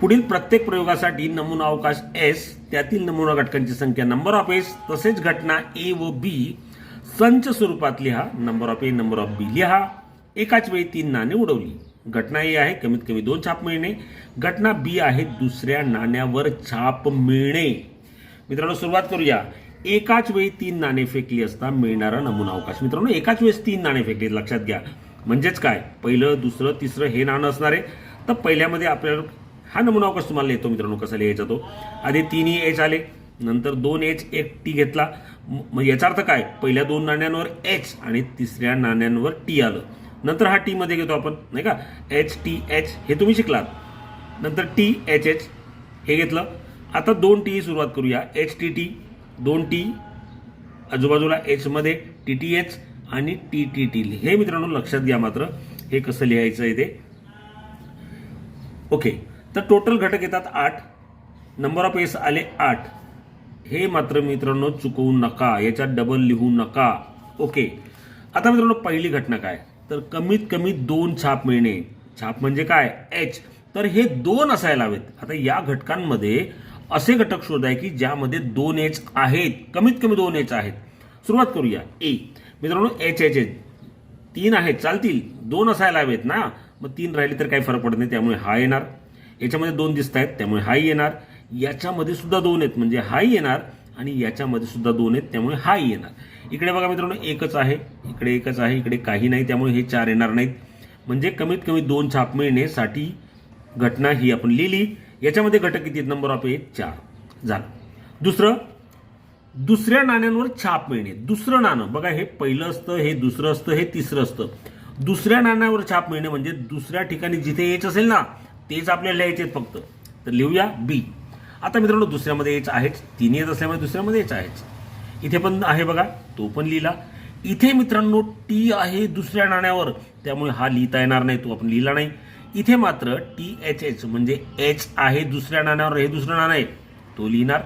पुढील प्रत्येक प्रयोगासाठी नमुना अवकाश S, त्यातील नमुना घटकांची संख्या नंबर ऑफ S, तसेच घटना A व B संच स्वरूपात लिहा. Number of A number of B लिहा. एकाच वेळी 3 नाणे उडवली. घटना A आहे कमीत कमी 2 छाप मिळणे. घटना B आहे दुसऱ्या नाण्यावर छाप मिळणे. मित्रांनो सुरुवात करूया. एकाच वेळी 3 नाणे फेकली असता मिळणारा नमुना अवकाश. मित्रांनो एकाच वेळेस 3 नाणे फेकले लक्षात घ्या. म्हणजेच काय, पहिलं दुसरं तिसरं हे नाणं असणार आहे. तर पहिल्यामध्ये आपल्याला हा नमुना अवकाश तुम्हाला लिहितो मित्रांनो कसा लिहायचा तो. आधी 3 H आले, नंतर 2 H 1 T घेतला. मग याचा अर्थ काय, पहिल्या 2 नाण्यांवर H आणि तिसऱ्या नाण्यांवर T आलं. नंतर हा T मध्ये घेतो आपण नाही का, H T H हे तुम्ही शिकलात. नंतर T H H हे घेतलं. आता 2 T सुरुवात करूया. H T T 2 T आजूबाजूला H मध्ये T T H आणि T T T. हे मित्रांनो लक्षात घ्या मात्र हे कसं लिहायचं आहे ते. ओके, तर टोटल घटक येतात 8. नंबर ऑफ एस आले 8. हे मात्र मित्रांनो चुकवू नका, याच्यात डबल लिहू नका. ओके, आता मित्रांनो पहिली घटना काय तर कमीत कमी 2 छाप मिळणे. छाप म्हणजे काय H, तर हे 2 असायला हवेत. आता या घटकांमध्ये असे घटक शोधाय की ज्यामध्ये 2 H आहेत, कमीत कमी 2 H आहेत. सुरुवात करूया. A मित्रांनो H H 3 आहेत चालतील, 2 असायला हवेत ना. मग 3 राहिली तर काही फरक पडत नाही, त्यामुळे हा येणार. याच्यामध्ये 2 दिसत आहेत त्यामुळे हाही येणार. याच्यामध्ये सुद्धा 2 आहेत म्हणजे हाही येणार आणि याच्यामध्ये सुद्धा 2 आहेत त्यामुळे हाही येणार. इकडे बघा मित्रांनो एकच आहे, इकडे एकच आहे, इकडे काही नाही, त्यामुळे हे 4 येणार नाहीत. म्हणजे कमीत कमी 2 छाप मिळण्यासाठी घटना ही आपण लिहिली. याच्यामध्ये घटक किती आहेत? नंबर ऑफ 4 झालं. दुसऱ्या नाण्यांवर छाप मिळणे. दुसरं नाणं बघा, हे पहिलं असतं, हे दुसरं असतं, हे तिसरं असतं. दुसऱ्या नाण्यावर छाप मिळणे म्हणजे दुसऱ्या ठिकाणी जिथे एच असेल ना तेच आपल्याला लिहायचे आहेत फक्त. तर लिहूया बी. आता मित्रांनो दुसऱ्यामध्ये एच आहेच, 3 येत असल्यामुळे दुसऱ्यामध्ये एच आहेच. इथे पण आहे बघा, तो पण लिहिला. इथे मित्रांनो टी आहे दुसऱ्या नाण्यावर, त्यामुळे हा लिहिता येणार नाही, तो आपण लिहिला नाही. इथे मात्र टी एच एच म्हणजे एच आहे दुसऱ्या नाण्यावर, हे दुसरं नाणं आहे, तो लिहिणार.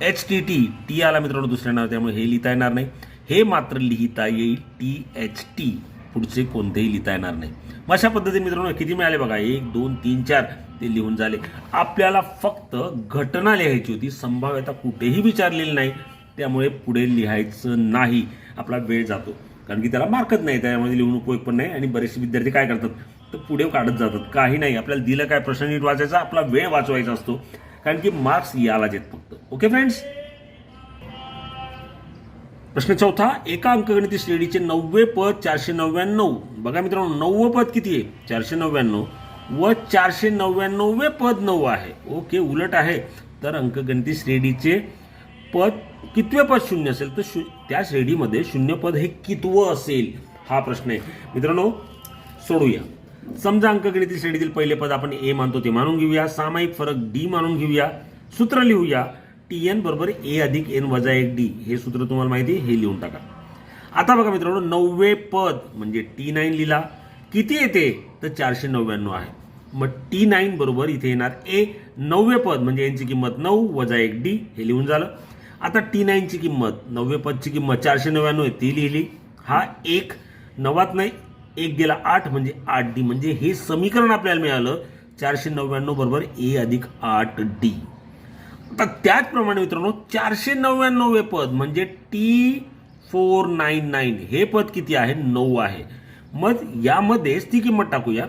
एच टी टी, टी आला मित्रांनो दुसऱ्या नाण्यावर, त्यामुळे हे लिहिता येणार नाही. हे मात्र लिहिता येईल टी एच टी, पुढचे कोणतेही लिहिता येणार नाही. मग अशा पद्धतीने मित्रांनो किती मिळाले बघा, 1 2 3 4 ते लिहून झाले. आपल्याला फक्त घटना लिहायची होती, संभाव्यता कुठेही विचारलेली नाही, त्यामुळे पुढे लिहायचं नाही. आपला वेळ जातो कारण की त्याला मार्कच नाही, त्यामुळे लिहून उपयोग पण नाही. आणि बरेचसे विद्यार्थी काय करतात तर पुढे काढत जातात. काही नाही, आपल्याला दिलं काय प्रश्न नीट वाचायचा, आपला वेळ वाचवायचा असतो, कारण की मार्क्स यालाच आहेत फक्त. Okay friends. प्रश्न चौथा, एका अंकगणित श्रेणीचे 90वे पद 499. बघा मित्रांनो 90वे पद किती आहे? 499 व 499वे पद 9 आहे. ओके, उलट आहे. तर अंकगणित श्रेणीचे पद कितवे पद शून्य असेल तर त्या श्रेणीमध्ये शून्य पद हे कितवं असेल हा प्रश्न आहे मित्रांनो. सोडूया. समजा अंकगणित श्रेणीतील पहिले पद आपण ए मानतो ते मानून घेऊया, सामायिक फरक डी मानून घेऊया, सूत्र लिहूया टी एन बरोबर ए अधिक एन वजा 1 डी. हे सूत्र तुम्हाला माहिती आहे, हे लिहून टाका. आता बघा मित्रांनो 90वे पद म्हणजे T9 लिहिला. किती येते तर 499 आहे. मग T9 बरोबर इथे येणार ए. 90वे पद म्हणजे यांची किंमत 9 वजा 1 डी, हे लिहून झालं. आता T9 ची किंमत 90वे पदची किंमत 499 आहे ती लिहिली. हा 1 9त नाही, 1 गेला 8 म्हणजे 8 डी. म्हणजे हे समीकरण आपल्याला मिळालं 499 बरोबर ए अधिक 8 डी. आता त्याचप्रमाणे मित्रांनो 499वे पद म्हणजे T499 हे पद किती आहे? 9 आहे. मग यामध्येच ती किंमत टाकूया.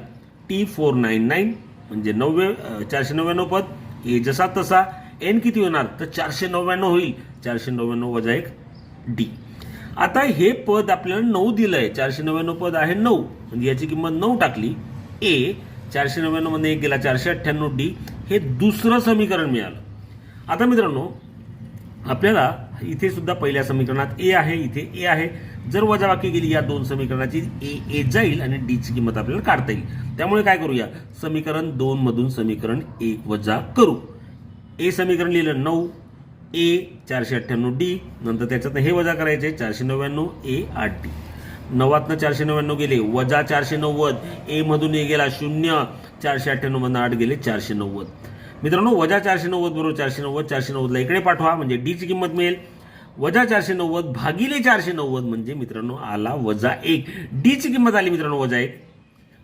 T499 म्हणजे 499 पद, ए जसा तसा, एन किती होणार तर 499 होईल. 499 वजा 1 डी. आता हे पद आपल्याला 9 दिलंय, 499 पद आहे 9 म्हणजे याची किंमत 9 टाकली. ए 499 मध्ये 1 गेला 498 डी. हे दुसरं समीकरण मिळालं. आता मित्रांनो आपल्याला इथे सुद्धा पहिल्या समीकरणात ए आहे, इथे ए आहे. जर वजाबाकी केली या दोन समीकरणाची ए जाईल आणि डी ची किंमत आपल्याला काढता येईल. त्यामुळे काय करूया, समीकरण 2 मधून समीकरण 1 वजा करू. ए समीकरण लिहिलं 9 ए 498 डी, नंतर त्याच्यात हे वजा करायचे 499 ए 8 डी. 9तनं 499 गेले वजा 490, ए मधून ए गेला 0, 498 मधून 8 गेले 490. मित्रांनो वजा 490 बरोबर 490, 490 ला इकडे पाठवा म्हणजे डी ची किंमत मिळेल. वजा 490 भागिले 490 म्हणजे मित्रांनो आला वजा 1. डी ची किंमत आली मित्रांनो वजा 1.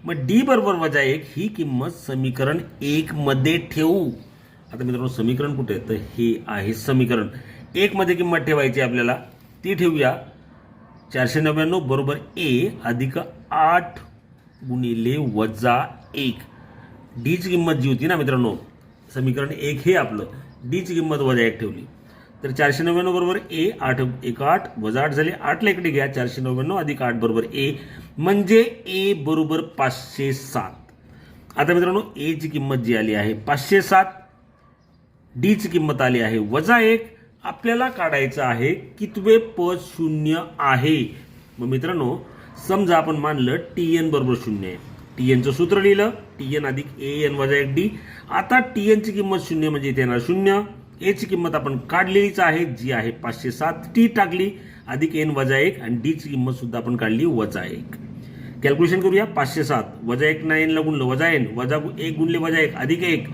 मग डी बरोबर वजा 1 ही किंमत समीकरण 1 मध्ये ठेवू. आता मित्रांनो समीकरण कुठे आहे तर हे आहे समीकरण 1 मध्ये किंमत ठेवायची आपल्याला, ती ठेवूया. 499 बरोबर ए अधिक 8 गुणिले वजा 1. डी ची किंमत जी होती ना मित्रांनो समीकरण 1 हे आपलं, डी ची किंमत वजा 1 ठेवली तर 499 बरोबर ए 8 1 8 वजा 8 झाले. 8 ला इकडे घ्या, 499 अधिक 8 बरोबर ए म्हणजे ए बरोबर 507. आता मित्रांनो ए ची किंमत जी आली आहे 507, डी ची किंमत आली आहे वजा 1. आपल्याला काढायचं आहे कितवे पद शून्य आहे. मग मित्रांनो समजा आपण मानलं टीएन बरोबर 0 आहे. टीएनचं सूत्र लिहिलं टीएन अधिक ए एन वजा 1 डी. आता टीएन ची किंमत 0 म्हणजे इथे येणार 0. ए ची किंमत आपण काढलेलीच आहे जी आहे 507, टी टाकली अधिक एन वजा 1 आणि डी ची किंमत सुद्धा आपण काढली वजा 1. कॅल्क्युलेशन करूया. 507 वजा 1 ना एन ला गुणलं वजा एन, वजा 1 गुणले वजा 1 अधिक 1.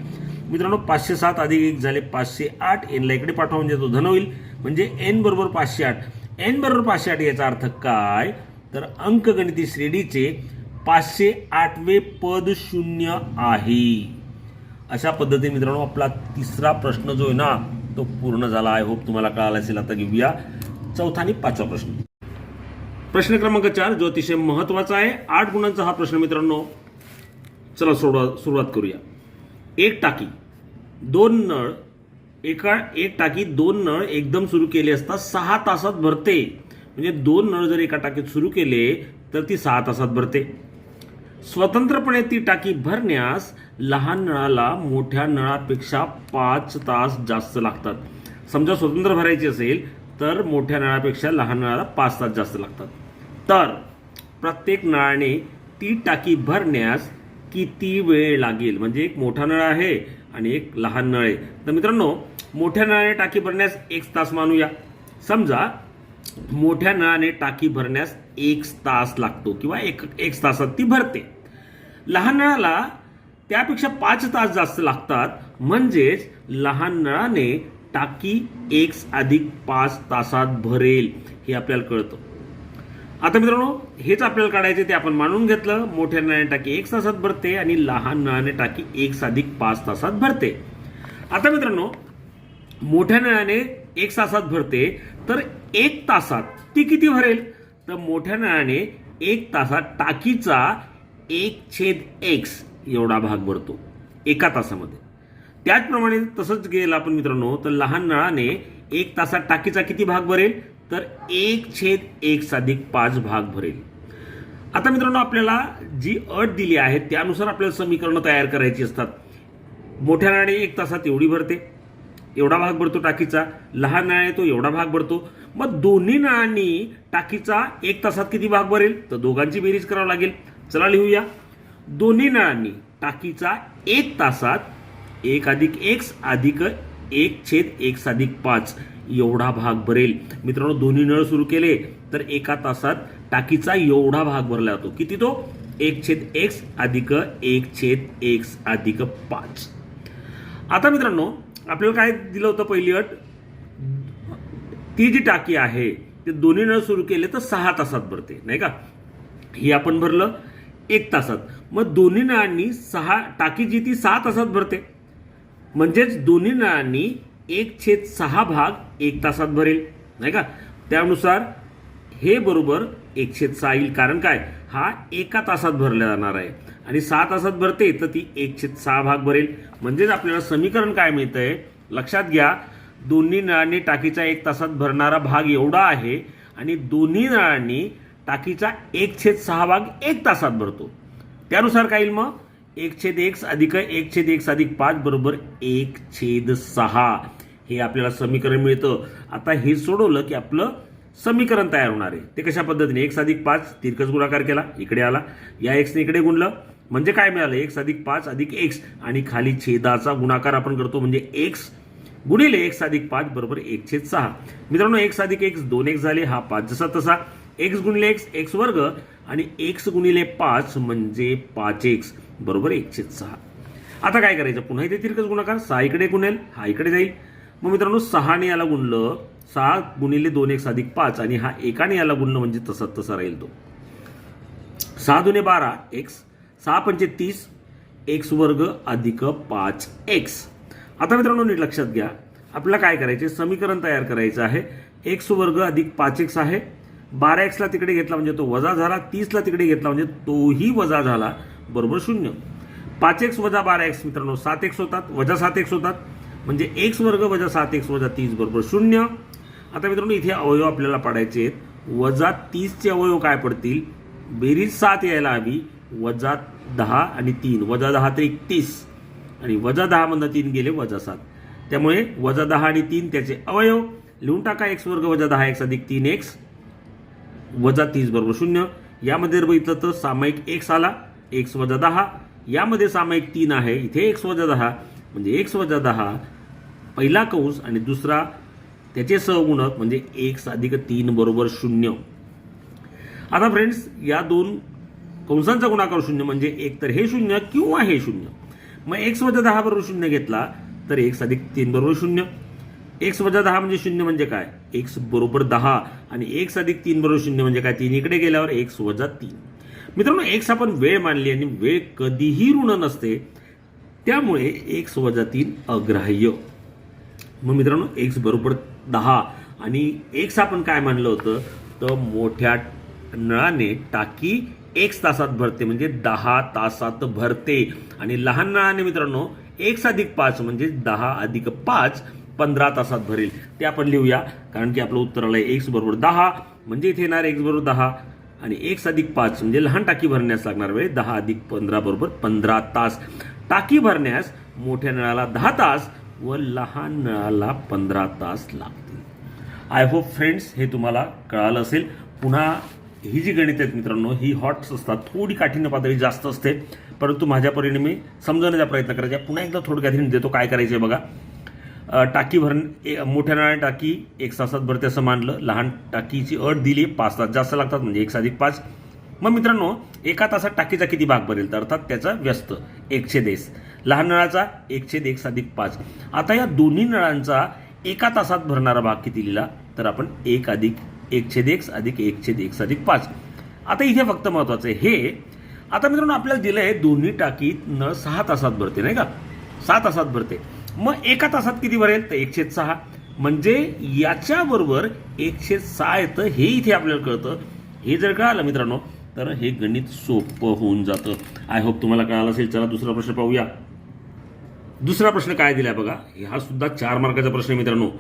मित्रांनो 507 अधिक 1 झाले 508. एन ला इकडे पाठवा म्हणजे तो धन होईल. म्हणजे एन बरोबर 508. एन बरोबर 508 याचा अर्थ काय तर अंकगणिती श्रेणीचे 508वे पद शून्य आहे. अशा पद्धतीने मित्रांनो आपला तिसरा प्रश्न जो आहे ना तो पूर्ण झाला. आय होप तुम्हाला कळाला असेल. आता घेऊया चौथा आणि पाचवा प्रश्न. प्रश्न क्रमांक 4 जो अतिशय महत्वाचा आहे. 8 गुणांचा हा प्रश्न मित्रांनो. चला सुरुवात करूया. एक टाकी दोन नळ एक टाकी दोन नळ एकदम सुरू केले असता 6 तासात भरते. म्हणजे दोन नळ जर एका टाकीत सुरू केले तर ती 6 तासात भरते. स्वतंत्रपणे ती टाकी भरण्यास लहान नळाला मोठ्या नळापेक्षा 5 तास जास्त लागतात. समजा स्वतंत्र भरायची असेल तर मोठ्या नळापेक्षा लहान नळाला 5 तास जास्त लागतात. तर प्रत्येक नळाने ती टाकी भरण्यास किती वेळ लागेल. म्हणजे एक मोठा नळ आहे आणि एक लहान नळ आहे. तर मित्रांनो, मोठ्या नळाने टाकी भरण्यास 1 तास मानूया. समजा मोठ्या नळाने टाकी भरण्यास 1 तास लागतो किंवा एक तासात ती भरते. लहान नळाला त्यापेक्षा 5 तास जास्त लागतात. म्हणजेच लहान नळाने टाकी 1 अधिक 5 तासात भरेल हे आपल्याला कळतं. आता मित्रांनो, हेच आपल्याला काढायचे ते आपण मानून घेतलं. मोठ्या नळाने टाकी 1 तासात भरते आणि लहान नळाने टाकी 1 अधिक 5 तासात भरते. आता मित्रांनो, मोठ्या नळाने 1 तासात भरते तर 1 तासात ती किती भरेल. तर मोठ्या नळाने 1 तासात टाकीचा 1/x एवढा भाग भरतो एका तासामध्ये. त्याचप्रमाणे तसंच गेलं आपण मित्रांनो, तर लहान नळाने 1 तासात टाकीचा किती भाग भरेल तर 1/x अधिक 5 भाग भरेल. आता मित्रांनो, आपल्याला जी अट दिली आहे त्यानुसार आपल्याला समीकरणं तयार करायची असतात. मोठ्या नळाने 1 तासात एवढी भरते, एवढा भाग भरतो टाकीचा. लहान नळाने तो एवढा भाग भरतो. मग दोन्ही नळांनी टाकीचा 1 तासात किती भाग भरेल तर दोघांची बेरीज करावी लागेल. चला लिहूया. दोन्ही नळांनी टाकीचा 1 तासात 1 अधिक x अधिक 1/x अधिक 5 एवढा भाग भरेल. मित्रांनो, दोन्ही नळ सुरू केले तर एका तासात टाकीचा एवढा भाग भरला जातो. किती तो 1/x अधिक 1/x अधिक 5. आता मित्रांनो, आपल्याला काय दिलं होतं पहिली अट. ती जी टाकी आहे ते दोन्ही नळ सुरू केले तर 6 तासात भरते, नाही का. ही आपण भरलं 1 तासात. मग दोन्ही नळांनी टाकी जी ती 6 तासात भरते. म्हणजेच दोन्ही नळांनी 1/6 भाग 1 तासात भरेल, नाही का. त्यानुसार हे बरोबर 1/6 येईल. कारण काय, हा एका तासात भरला जाणार आहे आणि 6 तासात भरते तर ती 1/6 भाग भरेल. म्हणजेच आपल्याला समीकरण काय मिळतंय लक्षात घ्या. दोन्ही नळांनी टाकीचा 1 तासात भरणारा भाग एवढा आहे आणि दोन्ही नळांनी टाकीचा 1/6 भाग 1 तासात भरतो. त्यानुसार काय येईल मग 1/x अधिक 1/x अधिक 5 बरोबर 1/6 हे आपल्याला समीकरण मिळतं. आता हे सोडवलं की आपलं समीकरण तयार होणार आहे. ते कशा पद्धतीने 1 अधिक 5 तिरकस गुणाकार केला, इकडे आला, या एक्सने इकडे गुणलं म्हणजे काय मिळालं 1 अधिक 5 अधिक x आणि खाली छेदाचा गुणाकार आपण करतो म्हणजे x गुणिले 1 अधिक 5 बरोबर 1/6. मित्रांनो, 1 अधिक x 2x झाले, हा 5 जसा तसा. x गुणिले x x वर्ग आणि x गुणिले 5 म्हणजे 5x बरोबर 1/6. आता काय करायचं, पुन्हा इथे तिरकस गुणाकार, 6 इकडे गुणेल, हा इकडे जाईल. मग मित्रांनो, 6 ने याला गुणलं, 6 गुणिले 2x अधिक 5 आणि हा 1 ने याला गुणलं म्हणजे तसा राहील तो. 6 दुने 12 x, 6 पंचे 30 x वर्ग अधिक 5x. आता मित्रांनो, नीट लक्षात घ्या, आपल्याला काय करायचे, समीकरण तयार करायचं आहे. x वर्ग अधिक 5x आहे. 12x ला तिकडे घेतला म्हणजे तो वजा झाला, 30 ला तिकडे घेतला म्हणजे तोही वजा झाला बरोबर 0. 5x वजा 12x मित्रांनो 7x होतात, वजा 7x होतात म्हणजे x वर्ग वजा 7x वजा 30 बरोबर 0. आता मित्रांनो, इथे अवयव आपल्याला पाडायचे आहेत. वजा 30 चे अवयव काय पडतील, बेरीज 7 यायला हवी. वजा 10 आणि 3, वजा 10 तर 31 आणि वजा 10 मधनं 3 गेले वजा 7. त्यामुळे वजा 10 आणि 3 त्याचे अवयव लिहून टाका. x वर्ग वजा 10x अधिक 3x वजा 30 बरोबर 0. यामध्ये जर बघितलं तर सामायिक x आला, x वजा 10. यामध्ये सामायिक 3 आहे, इथे x वजा 10 म्हणजे x वजा 10 पहिला कंस आणि दुसरा त्याचे सहगुणक म्हणजे x अधिक 3 बरोबर 0. आता फ्रेंड्स, या दोन कंसांचा गुणाकार 0 म्हणजे एक तर हे 0 किंवा हे 0. मग x वजा 10 बरोबर 0 घेतला तर x अधिक 3 बरोबर 0. x वजा 10 म्हणजे 0 म्हणजे काय, x बरोबर 10 आणि x अधिक 3 बरोबर 0 म्हणजे काय, 3 इकडे गेल्यावर x वजा 3. मित्रांनो, x आपण वेळ मानली आणि वेळ कधीही ऋण नसते, त्यामुळे x वजा 3 अग्राह्य. मग मित्रांनो, x बरोबर 10 आणि x आपण काय मानलं होतं तर मोठ्या नळाने टाकी एक तासात भरते म्हणजे 10 तासात भरते. आणि लहान नळाने मित्रांनो x अधिक 5 म्हणजे 10 अधिक 5 15 तासात भरेल. ते आपण लिहूया कारण की आपलं उत्तर आलंय x बरोबर 10 म्हणजे इथे येणार x बरोबर 10 आणि x अधिक 5 म्हणजे लहान टाकी भरण्यास लागणार वेळ 10 अधिक 15 बरोबर 15 तास. टाकी भरण्यास मोठ्या नळाला 10 तास व लहान नळाला 15 तास लागतील. आय होप फ्रेंड्स हे तुम्हाला कळालं असेल. पुन्हा ही जी गणित आहेत मित्रांनो ही हॉट्स असतात, थोडी काठीण्य पातळी जास्त असते, परंतु माझ्या परीने मी समजवण्याचा प्रयत्न करायचा. पुन्हा एकदा थोडक्यात हिंट देतो काय करायचे बघा. टाकी मोठ्या नळाने टाकी 1 तासात भरते असं मानलं. लहान टाकीची अट दिली 5 तास जास्त लागतात म्हणजे 1 अधिक 5. मग मित्रांनो एका तासात टाकीचा किती भाग भरेल तर अर्थात त्याचा व्यस्त 1/1. लहान नळाचा 1/1 अधिक 5. आता या दोन्ही नळांचा एका तासात भरणारा भाग किती लिहिला तर आपण 1 अधिक 1/1 अधिक 1/1 अधिक 5. आता इथे फक्त महत्वाचं आहे हे. आता मित्रांनो आपल्याला दिलंय दोन्ही टाकीत नळ 6 तासात भरते नाही का, 6 तासात भरते. मग एका तासात किती भरेल तर 1/6 म्हणजे याच्याबरोबर 1/6 येतं हे इथे आपल्याला कळतं. हे जर कळालं मित्रांनो तर हे गणित सोपं होऊन जातं. आय होप तुम्हाला कळालं असेल. चला दुसरा प्रश्न पाहूया. दुसरा प्रश्न काय दिलाय बघा. हा सुद्धा 4 मार्काचा प्रश्न आहे मित्रांनो.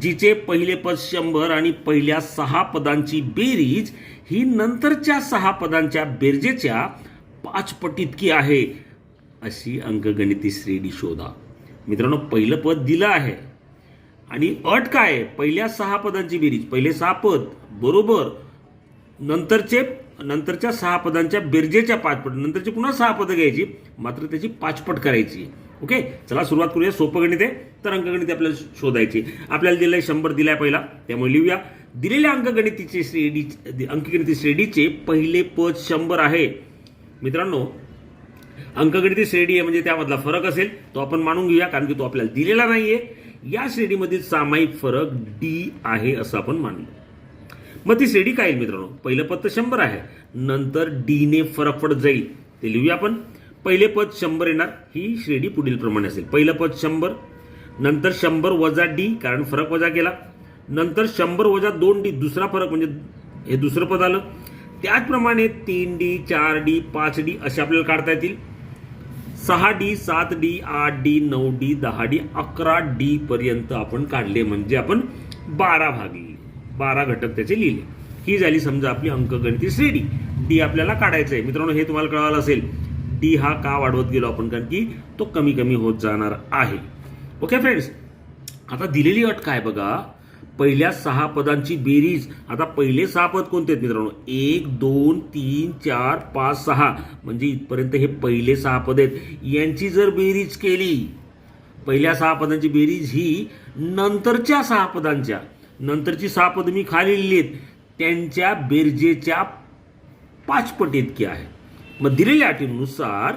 जिचे पहिले पद 100 आणि पहिल्या 6 पदांची बेरीज ही नंतरच्या 6 पदांच्या बेरजेच्या 5 पट इतकी आहे अशी अंकगणिती श्रेणी शोधा. मित्रांनो पहिलं पद दिलं आहे आणि अट काय आहे पहिल्या 6 पदांची बेरीज, पहिले 6 पद बरोबर नंतरच्या 6 पदांच्या बेरजेच्या 5 पट, नंतरची पुन्हा 6 पदं घ्यायची मात्र त्याची 5 पट करायची. ओके चला सुरुवात करूया. सोपं गणित आहे तर अंकगणित आपल्याला शोधायची. आपल्याला दिलंय 100 दिलाय पहिला त्यामुळे लिहूया. दिलेल्या अंकगणिती श्रेणीचे पहिले पद 100 आहे. मित्रांनो अंकगणिती श्रेणी आहे म्हणजे त्यामधला फरक असेल तो आपण मानून घेऊया कारण की तो आपल्याला दिलेला नाहीये. या श्रेणीमधील सामायिक फरक d आहे असं आपण मानलं. मग ती श्रेणी काय येईल मित्रांनो. पहिलं पद तर 100 आहे नंतर d ने फरक पडत जाईल ते लिहूया आपण. पहिले पद 100 येणार. ही श्रेणी पुढील प्रमाणे असेल. पहिलं पद 100 नंतर 100 वजा d कारण फरक वजा केला, नंतर 100 वजा 2d दुसरा फरक म्हणजे हे दुसरं पद आलं. त्याचप्रमाणे 3d 4d 5d असे आपल्याला काढता येतील. 6d 7d 8d 9d 10d 11d पर्यंत आपण काढले म्हणजे आपण 12 भाग लिहिले, 12 घटक त्याचे लिहिले. ही झाली समजा आपली अंकगणिती श्रेणी. डी आपल्याला काढायचं आहे मित्रांनो. हे तुम्हाला कळालं असेल. डी हा का वाढवत गेलो आपण कारण की तो कमी कमी होत जाणार आहे. ओके फ्रेंड्स आता दिलेली अट काय बघा. पहिल्या 6 पदांची बेरीज. आता पहिले 6 पद कोणते आहेत मित्रांनो 1 2 3 4 5 6 म्हणजे इथपर्यंत हे पहिले 6 पद आहेत. यांची जर बेरीज केली पहिल्या 6 पदांची बेरीज ही नंतरच्या 6 पदांच्या, नंतरची 6 पद मी खाली लिहिली आहेत त्यांच्या बेरजेच्या 5 पट इतकी आहे. मग दिलेल्या अटीनुसार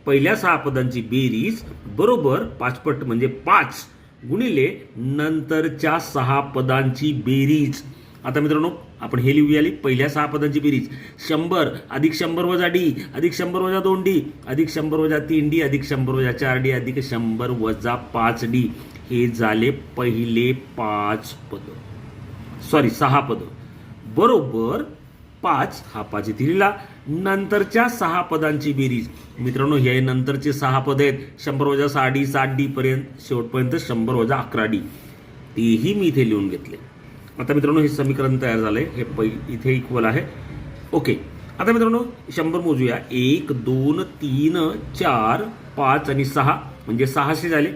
पहिल्या 6 पदांची बेरीज बरोबर 5 पट म्हणजे 5 गुणिले नंतरच्या 6 पदांची बेरीज. आता मित्रांनो आपण हे लिहूया. पहिल्या 6 पदांची बेरीज 100 अधिक 100 वजा d अधिक 100 वजा 2d अधिक 100 वजा 3d अधिक 100 वजा 4d अधिक 100 वजा 5d हे झाले पहिले 5 पद, सॉरी 6 पद बरोबर 5 हा 5 इथे लिहिला. नंतरच्या 6 पदांची बेरीज मित्रांनो हे नंतरचे 6 पद आहेत 100 वजा 6d 7d पर्यंत शेवटपर्यंत 100 वजा 11d तेही मी इथे लिहून घेतले. आता मित्रांनो हे समीकरण तयार झालंय. हे इथे इक्वल आहे. ओके आता मित्रांनो 100 मोजूया. 1 2 3 4 5 आणि 6 म्हणजे 600 झाले.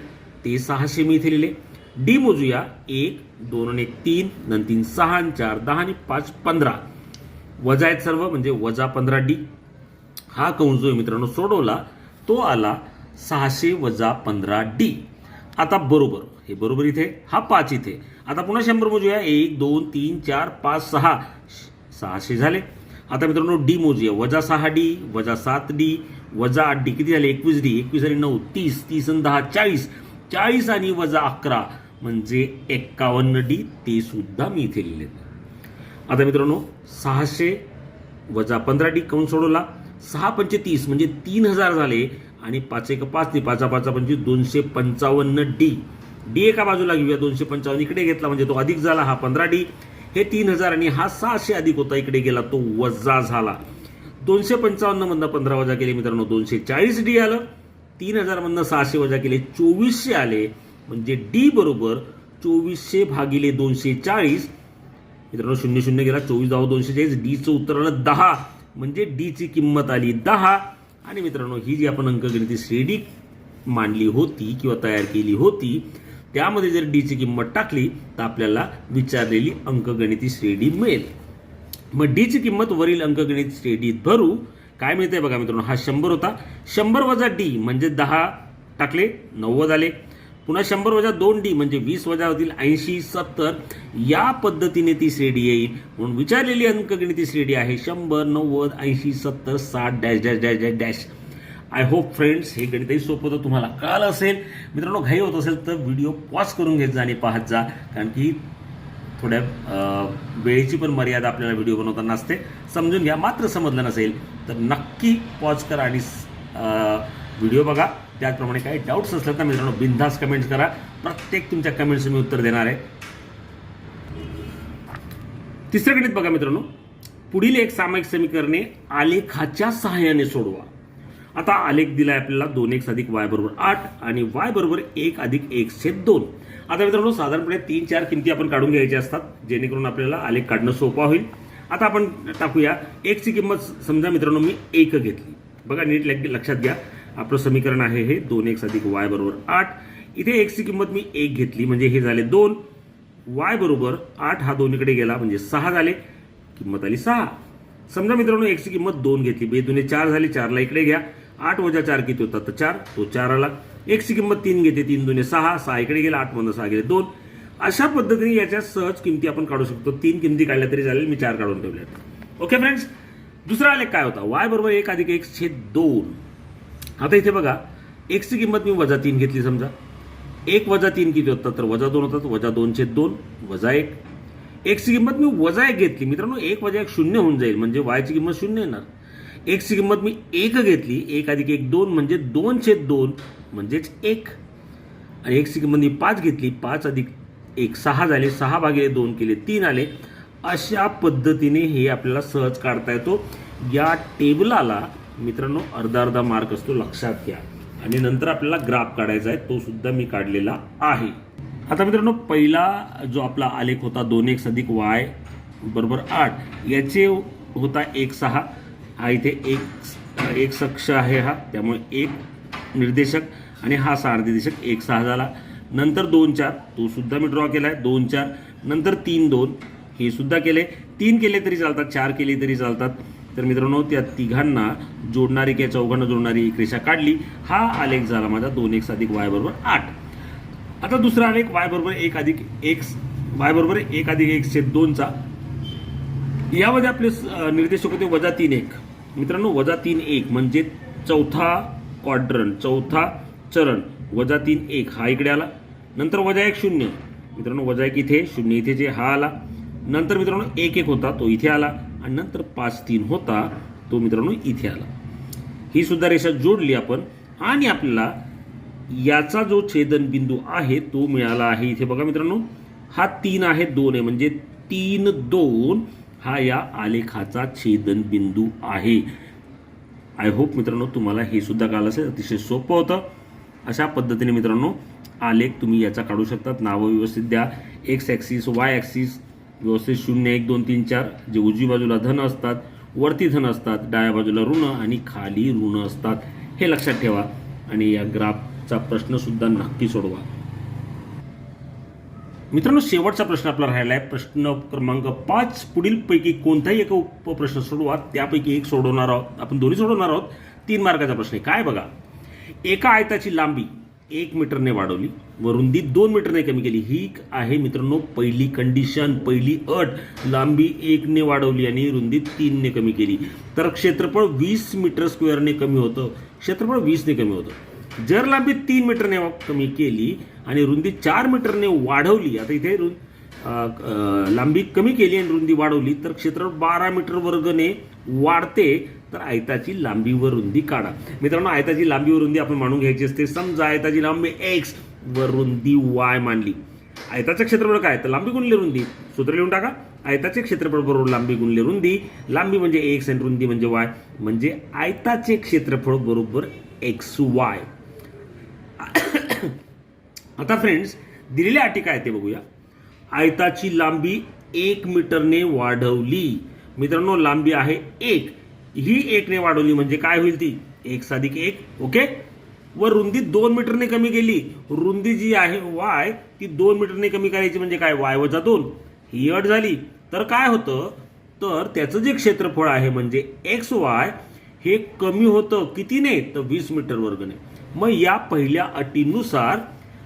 ते 600 मी इथे लिहिले. डी मोजूया. 1 2 आणि 1 3 नंतर 3 6 आणि 4 10 आणि 5 15 वजा आहेत सर्व म्हणजे वजा 15d. हा कंस जो मित्रांनो सोडवला तो आला 600 वजा 15d. आता बरोबर हे बरोबर इथे हा 5 इथे. आता पुन्हा 100 मोजूया. 1 2 3 4 5 6 600 झाले. आता मित्रांनो डी मोजूया. वजा 6d वजा 7d वजा 8d किती झाले 21d 21 आणि 9 30 30 आणि 10 40 40 आणि वजा 11 म्हणजे 51d ते सुद्धा मी इथे लिहिले. आता मित्रांनो 600 वजा 15d कंस सोडवला. 6 पंचे 30 म्हणजे 3000 झाले आणि 5 1 5 नी 5 5 म्हणजे 255d. डी एका बाजूला घेऊया. 255 इकडे घेतला म्हणजे तो अधिक झाला. हा 15d हे 3000 आणि हा 600 अधिक होता इकडे गेला तो वजा झाला. 255 मधनं 15 वजा केले मित्रांनो 240 डी आलं. 3000 मधनं 600 वजा केले 2400 आले. म्हणजे डी बरोबर 2400 भागिले 240. मित्रांनो 00 गेला 24 10 240. डीचं उत्तर आलं 10. म्हणजे डीची किंमत आली 10. आणि मित्रांनो ही जी आपण अंकगणिती श्रेणी मांडली होती किंवा तयार केली होती त्यामध्ये जर डीची किंमत टाकली तर आपल्याला विचारलेली अंकगणिती श्रेणी मिळेल. मग डीची किंमत वरील अंकगणित श्रेणीत भरू. काय मिळते बघा मित्रांनो, हा 100 होता. 100 वजा डी म्हणजे 10 टाकले 90 आले. पुन्हा 100 वजा 2 डी म्हणजे 20 वजा होतील 80 70. या पद्धतीने ती श्रेणी येईल. म्हणून विचारलेली अंकगणिती श्रेणी आहे 100 90 80 70 60 dash dash dash dash dash. I hope friends हे गणितही सोपं होतं, तुम्हाला कळलं असेल. मित्रांनो घाई होत असेल तर व्हिडिओ पॉज करून घेत जा आणि पाहत जा, कारण की थोड्या वेळेची पण मर्यादा आपल्याला व्हिडिओ बनवताना असते, समजून घ्या. मात्र समजलं नसेल तर नक्की पॉज करा आणि व्हिडिओ बघा. त्याचप्रमाणे काही डाऊट्स असतील तर मित्रांनो बिनधास्त कमेंट्स करा. प्रत्येक तुमच्या कमेंट्स मी उत्तर देणार आहे. तिसरं गणित बघा मित्रांनो, पुढील एक सामायिक समीकरणे आलेखाच्या सहाय्याने सोडवा. आता आलेख दिलाय आपल्याला 2x अधिक y बरोबर 8 आणि y बरोबर 1 अधिक x/2. आता मित्रांनो साधारणपणे 3-4 किमती आपण काढून घ्यायच्या असतात जेणेकरून आपल्याला आलेख काढणं सोपं होईल. आता आपण टाकूया x ची किंमत. समजा मित्रांनो मी 1 घेतली. बघा नीट लक्षात घ्या, आपलं समीकरण आहे हे 2x अधिक y बरोबर 8. इथे x ची किंमत मी 1 घेतली म्हणजे हे झाले 2. y बरोबर 8 हा 2 इकडे गेला म्हणजे 6 झाले, किंमत आली 6. समजा मित्रांनो x ची किंमत 2 घेतली, 2 दुने 4 झाले, 4 ला इकडे घ्या. 8 वजा 4 किती होता तर 4, तो 4 आला. x ची किंमत 3 घेते, 3 दुने 6, 6 इकडे गेला, 8 मधून 6 गेले 2. अशा पद्धतीने याच्या सहज किमती आपण काढू शकतो. 3 किमती काढल्या तरी चालेल, मी 4 काढून ठेवल्या. ओके फ्रेंड्स, दुसरा आलेख काय होता, y बरोबर 1 अधिक x/2. आता इथे बघा x ची किंमत मी वजा 3 घेतली. समजा 1 वजा 3 किती होता तर वजा 2 होतात, वजा 2/2 वजा 1. x ची किंमत मी वजा 1 घेतली. मित्रांनो 1 वजा 1 0 होऊन जाईल म्हणजे y ची किंमत 0 येणार. x ची किंमत मी 1 घेतली, 1 अधिक 1 2 म्हणजे 2/2 म्हणजेच 1. आणि x ची किंमत मी 5 घेतली, 5 अधिक 1 6 झाले, 6 भागिले 2 केले 3 आले. अशा पद्धतीने हे आपल्याला सहज काढता येतो. या टेबलाला मित्रांनो अर्धा मार्क असतो, लक्षात घ्या. आणि नंतर आपल्याला ग्राफ काढायचा आहे, तो सुद्धा मी काढलेला आहे. आता मित्रांनो पहिला जो आपला आलेख होता 2x अधिक y बरोबर 8 याचे होता 1-6. हा इथे एक अक्ष आहे हा, त्यामुळे 1 निर्देशक आणि हा 6 निर्देशक 1-6 झाला. नंतर 2-4 तो सुद्धा मी ड्रॉ केलाय 2-4. नंतर 3-2 हे सुद्धा केले. 3 केले तरी चालतात, 4 केले तरी चालतात. तर मित्रांनो त्या तिघांना जोडणारी किंवा चौघांना जोडणारी एक रेषा काढली. हा आलेख झाला माझा 2x अधिक y बरोबर 8. आता दुसरा आलेख y बरोबर 1 अधिक x/2 चा. यामध्ये आपले निर्देशक होते वजा 3-1. मित्रांनो वजा 3-1 म्हणजे चौथा क्वाड्रंट, चौथा चरण. वजा 3-1 हा इकडे आला. नंतर वजा 1 0. मित्रांनो वजा 1 इथे, 0 इथे जे हा आला. नंतर मित्रांनो 1-1 होता तो इथे आला आणि नंतर 5-3 होता तो मित्रांनो इथे आला. ही सुद्धा रेषा जोडली आपण आणि आपल्याला याचा जो छेदनबिंदू आहे तो मिळाला आहे. इथे बघा मित्रांनो हा 3 आहे, 2 आहे म्हणजे 3-2 हा या आलेखाचा छेदनबिंदू आहे. आय होप मित्रांनो तुम्हाला हे सुद्धा कळलं असेल. अतिशय सोपं होतं. अशा पद्धतीने मित्रांनो आलेख तुम्ही याचा काढू शकतात. नावं व्यवस्थित द्या. एक्स ॲक्सिस, वाय ॲक्सिस व्यवस्थित 0 1 2 3 4 जे उजवी बाजूला धन असतात, वरती धन असतात, डाव्या बाजूला ऋण आणि खाली ऋण असतात, हे लक्षात ठेवा. आणि या ग्राफचा प्रश्न सुद्धा नक्की सोडवा. मित्रांनो शेवटचा प्रश्न आपला राहिला आहे प्रश्न क्रमांक 5. पुढील पैकी कोणताही एक उपप्रश्न सोडवा. त्यापैकी एक सोडवणार आहोत आपण, दोन्ही सोडवणार आहोत. 3 मार्काचा प्रश्न आहे. काय बघा, एका आयताची लांबी 1 मीटरने वाढवली व रुंदी 2 मीटरने कमी केली. ही आहे मित्रांनो पहिली कंडिशन, पहिली अट. लांबी 1 ने वाढवली आणि रुंदी 3 ने कमी केली तर क्षेत्रफळ 20 मीटर स्क्वेअरने कमी होतं, क्षेत्रफळ 20 ने कमी होतं. जर लांबी 3 मीटरने कमी केली आणि रुंदी 4 मीटरने वाढवली, आता इथे लांबी कमी केली आणि रुंदी वाढवली तर क्षेत्रफळ 12 मीटर वर्गने वाढते. तर आयताची लांबी व रुंदी काढा. मित्रांनो आयताची लांबी व रुंदी आपण मांडून घ्यायची असते. समजा आयताची लांबी x व रुंदी y मांडली. आयताचं क्षेत्रफळ काय तर लांबी गुणिले रुंदी, सूत्र लिहून टाका. आयताचे क्षेत्रफळ बरोबर लांबी गुणले रुंदी. लांबी म्हणजे एक्स आणि रुंदी म्हणजे वाय, म्हणजे आयताचे क्षेत्रफळ बरोबर एक्स वाय. आता फ्रेंड्स, दिलेली अटी काय ते बघूया. आयताची लांबी 1 मीटरने वाढवली. मित्रांनो, लांबी आहे 1, ही 1 ने वाढवली म्हणजे काय होईल ती x अधिक 1. ओके. व रुंदी 2 मीटरने कमी केली. रुंदी जी आहे y ती 2 मीटरने कमी करायची म्हणजे काय y वजा 2, ही अट झाली. तर काय होतं, तर त्याचं जे क्षेत्रफळ आहे म्हणजे एक्स वाय हे कमी होतं कितीने, तर 20 मीटर वर्गने. मग या पहिल्या अटीनुसार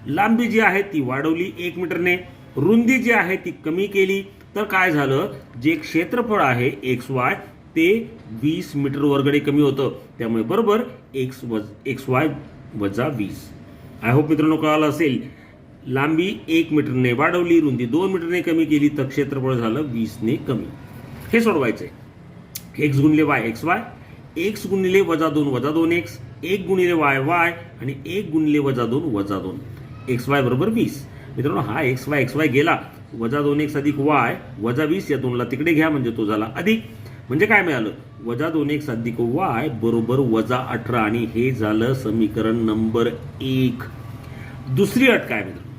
लांबी जी आहे ती वाढवली 1 मीटरने, रुंदी जी आहे ती कमी केली, तर काय झालं, जे क्षेत्रफळ आहे एक्स वाय ते 20 मीटर वर्गने कमी होतं. त्यामुळे बरोबर एक्स वाय वजा 20. आय होप मित्रांनो कळालं असेल. लांबी 1 मीटरने वाढवली, रुंदी 2 मीटरने कमी केली, तर क्षेत्रफळ झालं 20 ने कमी. हे सोडवायचंय. एक्स गुणिले वाय एक्स वाय, एक्स गुणिले वजा 2 वजा 2x, 1 गुणिले वाय वाय आणि 1 गुणिले वजा 2 वजा 2. एक्स वाय बरोबर 20. मित्रांनो, हा एक्स वाय गेला, वजा 2x अधिक वाय वजा 20, या दोनला तिकडे घ्या म्हणजे तो झाला अधिक. म्हणजे काय मिळालं, वजा 2x अधिक वाय बरोबर वजा 18. आणि हे झालं समीकरण नंबर 1. दुसरी अट काय मित्रांनो,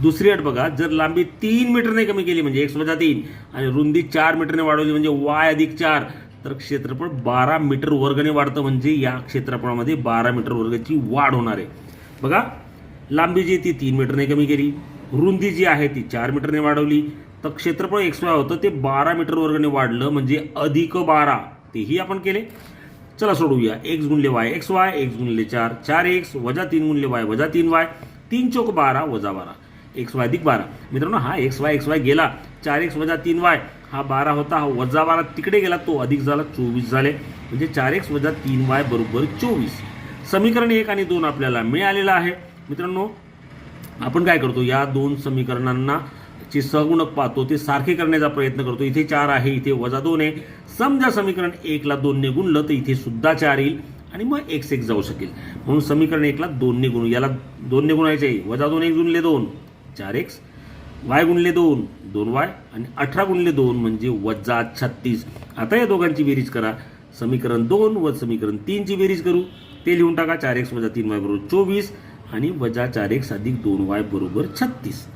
दुसरी अट बघा. जर लांबी 3 मीटरने कमी केली म्हणजे x वजा 3 आणि रुंदी 4 मीटरने वाढवली म्हणजे y अधिक 4, तर क्षेत्रफळ 12 मीटर वर्गने वाढतं. म्हणजे या क्षेत्रफळामध्ये 12 मीटर वर्गाची वाढ होणार आहे. बघा, लांबी जी ती 3 मीटरने कमी केली, रुंदी जी आहे ती 4 मीटरने वाढवली, तर क्षेत्रफळ एक्स वाय होतं ते 12 मीटर वर्गने वाढलं म्हणजे अधिक 12. तेही आपण केले. चला सोडवूया. एक्स गुणले वाय एक्स वाय, एक्स गुणले 4 4x वजा 3 गुणले वाय वजा 3y, 3 चौक 12 वजा 12, एक्स वाय अधिक 12. मित्रांनो, हा एक्स वाय गेला, 4x वजा 3y हा 12 होता, हा वजा 12 तिकडे गेला, तो अधिक झाला, 24 झाले. म्हणजे 4x वजा 3y बरोबर 24. समीकरण 1 आणि 2 आपल्याला मिळालेलं आहे. मित्रांनो, आपण काय करतो, या दोन समीकरणांना चे सहगुणक पाहतो, ते सारखे करण्याचा प्रयत्न करतो. इथे 4 आहे, इथे वजा 2 आहे. समजा समीकरण 1 ला 2 ने गुणलं तर इथे सुद्धा 4 येईल आणि मग x जाऊ शकेल. म्हणून समीकरण 1 ला 2 ने गुणू, याला 2 ने गुणायचे आहे. वजा 2x गुणले 2 4x, y गुणले 2 2y आणि 18 गुणले 2 म्हणजे वजा 36. आता या दोघांची बेरीज करा. समीकरण 2 व समीकरण 3 ची बेरीज करू. ते लिहून टाका. 4x वजा 3y बरोबर 24 आणि वजा 4x अधिक 2y बरोबर 36.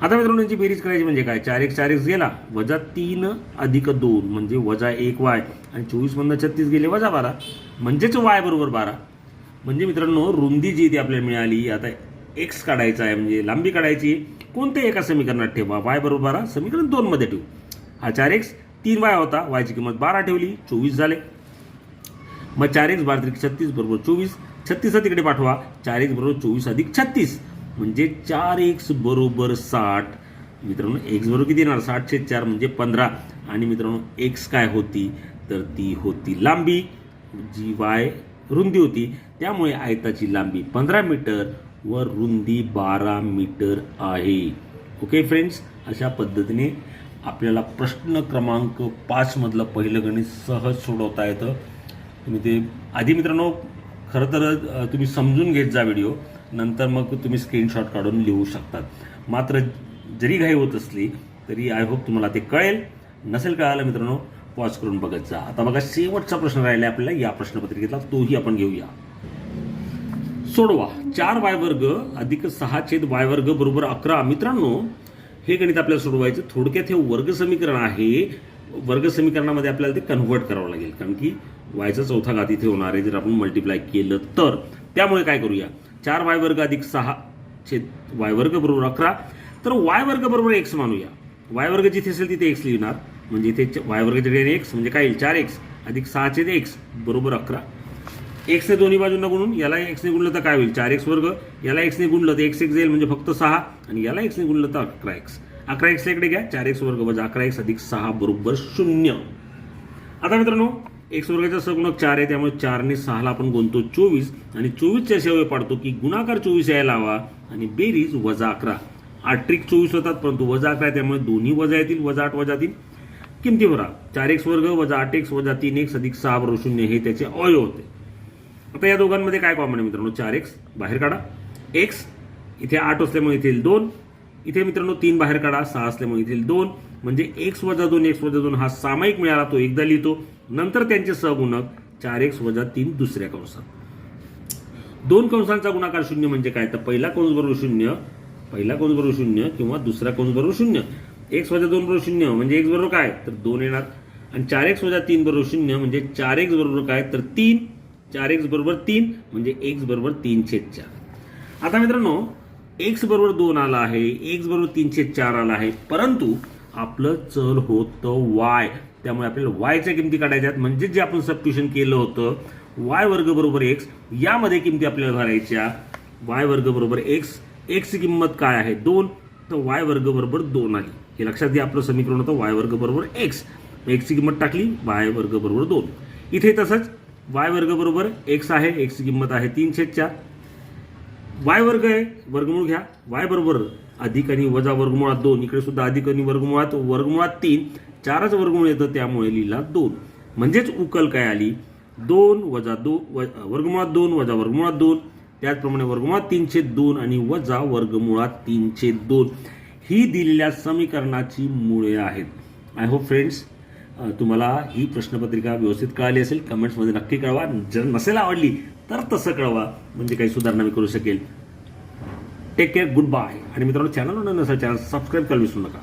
आता मित्रांनो, यांची बेरीज करायची म्हणजे काय, 4x गेला, वजा 3 अधिक 2 म्हणजे वजा 1y आणि 24 मधनं 36 गेले वजा 12 म्हणजेच y बरोबर 12. म्हणजे मित्रांनो, रुंदी जी ती आपल्याला मिळाली. आता x काढायचा आहे म्हणजे लांबी काढायची. कोणत्या एका समीकरणात ठेवा, y बरोबर 12 समीकरण 2 मध्ये ठेवू. हा 4x 3y होता, y ची किंमत 12 ठेवली, 24 झाले. मग 4x 12 36 बरोबर 24, 36 तिकडे पाठवा. 4x बरोबर 24 अधिक 36 म्हणजे 4x बरोबर 60. मित्रांनो, x बरोबर किती येणार, 60/4 म्हणजे 15. आणि मित्रांनो, x काय होती, तर ती होती लांबी, जी y रुंदी होती. त्यामुळे आयताची लांबी 15 मीटर व रुंदी 12 मीटर आहे. ओके फ्रेंड्स, अशा पद्धतीने आपल्याला प्रश्न क्रमांक 5 मधलं पहिलं गणित सहज सोडवता येतं. तुम्ही ते आधी मित्रांनो खरं तर तुम्ही समजून घेत जा व्हिडिओ, नंतर मग तुम्ही स्क्रीनशॉट काढून लिहू शकतात. मात्र जरी घाई होत असली तरी आय होप तुम्हाला ते कळेल. नसेल कळालं मित्रांनो, पॉज करून बघत जा. आता बघा, शेवटचा प्रश्न राहिला आपल्याला या प्रश्नपत्रिकेतला, तोही आपण घेऊया. सोडवा. 4y वर्ग अधिक 6/y वर्ग बरोबर 11. मित्रांनो, हे गणित आपल्याला सोडवायचं. थोडक्यात हे वर्ग समीकरण आहे. वर्ग समीकरणामध्ये आपल्याला ते कन्व्हर्ट करावं लागेल, कारण की वायचा चौथा घात इथे होणार आहे जर आपण मल्टिप्लाय केलं तर. त्यामुळे काय करूया, 4y वर्ग अधिक 6/y वर्ग बरोबर 11. तर y वर्ग बरोबर x मानूया. y वर्ग जिथे असेल तिथे x लिहिणार, म्हणजे इथे y वर्ग जरी x म्हणजे काय येईल, 4x अधिक 6/x बरोबर 11. x ने दोन्ही बाजूंना गुणून याला x ने गुणलं तर काय होईल, 4x वर्ग. याला x ने गुणलं तर x जाईल म्हणजे फक्त 6 आणि याला x ने गुणलं तर 11x. 11x इकडे घ्या, 4x वर्ग वजा 11x अधिक 6 बरोबर 0. आता मित्रांनो, x वर्गाचा सहगुणक 4 आहे, त्यामुळे 4 ने 6 ला आपण गुणतो 24 आणि 24च्या शेवटी पाडतो की गुणाकार 24 यायला हवा आणि बेरीज वजा 11. 8 त्रिक 24 होतात, परंतु वजा 11 त्यामुळे दोन्ही वजा येतील, वजा 8 वजा 3. किमती भरा. 4x वर्ग वजा 8x वजा 3x अधिक 6 बरोबर 0 हे त्याचे अवयव होते. आता या दोघांमध्ये काय कॉमन आहे मित्रांनो, 4x बाहेर काढा. x इथे 8 असल्यामुळे इथे 2, इथे मित्रांनो 3 बाहेर काढा, 6 असल्यामुळे इथे 2 म्हणजे x वजा 2 x वजा 2 हा सामायिक मिळाला तो एकदा लिहितो, नंतर त्यांचे सहगुणक 4x वजा 3 दुसऱ्या कंसात. दोन कंसांचा गुणाकार शून्य म्हणजे काय, तर पहिला कंस बरोबर शून्य किंवा दुसरा कंस बरोबर शून्य. x वजा 2 बरोबर शून्य म्हणजे x बरोबर काय, तर 2 येणार. आणि 4x वजा 3 बरोबर शून्य म्हणजे 4x बरोबर काय, तर 3. 4x बरोबर 3 म्हणजे x बरोबर 3/4. आता मित्रांनो x बरोबर 2 आला आहे, x बरोबर 3/4 आला आहे, परंतु आपलं चल होतं y. त्यामुळे आपल्याला y च्या किमती काढायच्यात. म्हणजे जे आपण सबस्टिट्यूशन केलं होतं y वर्ग बरोबर x, यामध्ये किमती आपल्याला भरायच्या. y वर्ग बरोबर x, x ची किंमत काय आहे 2, तर y वर्ग बरोबर 2 आली. हे लक्षात घ्या, आपलं समीकरण होतं y वर्ग बरोबर x. x ची किंमत टाकली, y वर्ग बरोबर 2. इथे तसंच y वर्ग बरोबर x आहे, x ची किंमत आहे 3/4. y वर्ग आहे, वर्गमूळ घ्या. y बरोबर अधिक आणि वजा वर्गमुळात 2, इकडे सुद्धा अधिक आणि वर्गमुळात 3, 4च वर्गमूळ येतं, त्यामुळे लिहिला 2. म्हणजेच उकल काय आली, 2 वजा 2 वर्गमुळात 2 वजा वर्गमुळात 2, त्याचप्रमाणे वर्गमुळात 3/2 आणि वजा वर्गमुळात 3/2 ही दिलेल्या समीकरणाची मुळे आहेत. आय होप फ्रेंड्स तुम्हाला ही प्रश्नपत्रिका व्यवस्थित कळाली असेल. कमेंट्समध्ये नक्की कळवा. जर नसेल आवडली तर तसं कळवा, म्हणजे काही सुधारणा मी करू शकेल. Take care, goodbye. आणि मित्रांनो चॅनलवर नसेल चॅनल सबस्क्राईब करायला विसरू नका.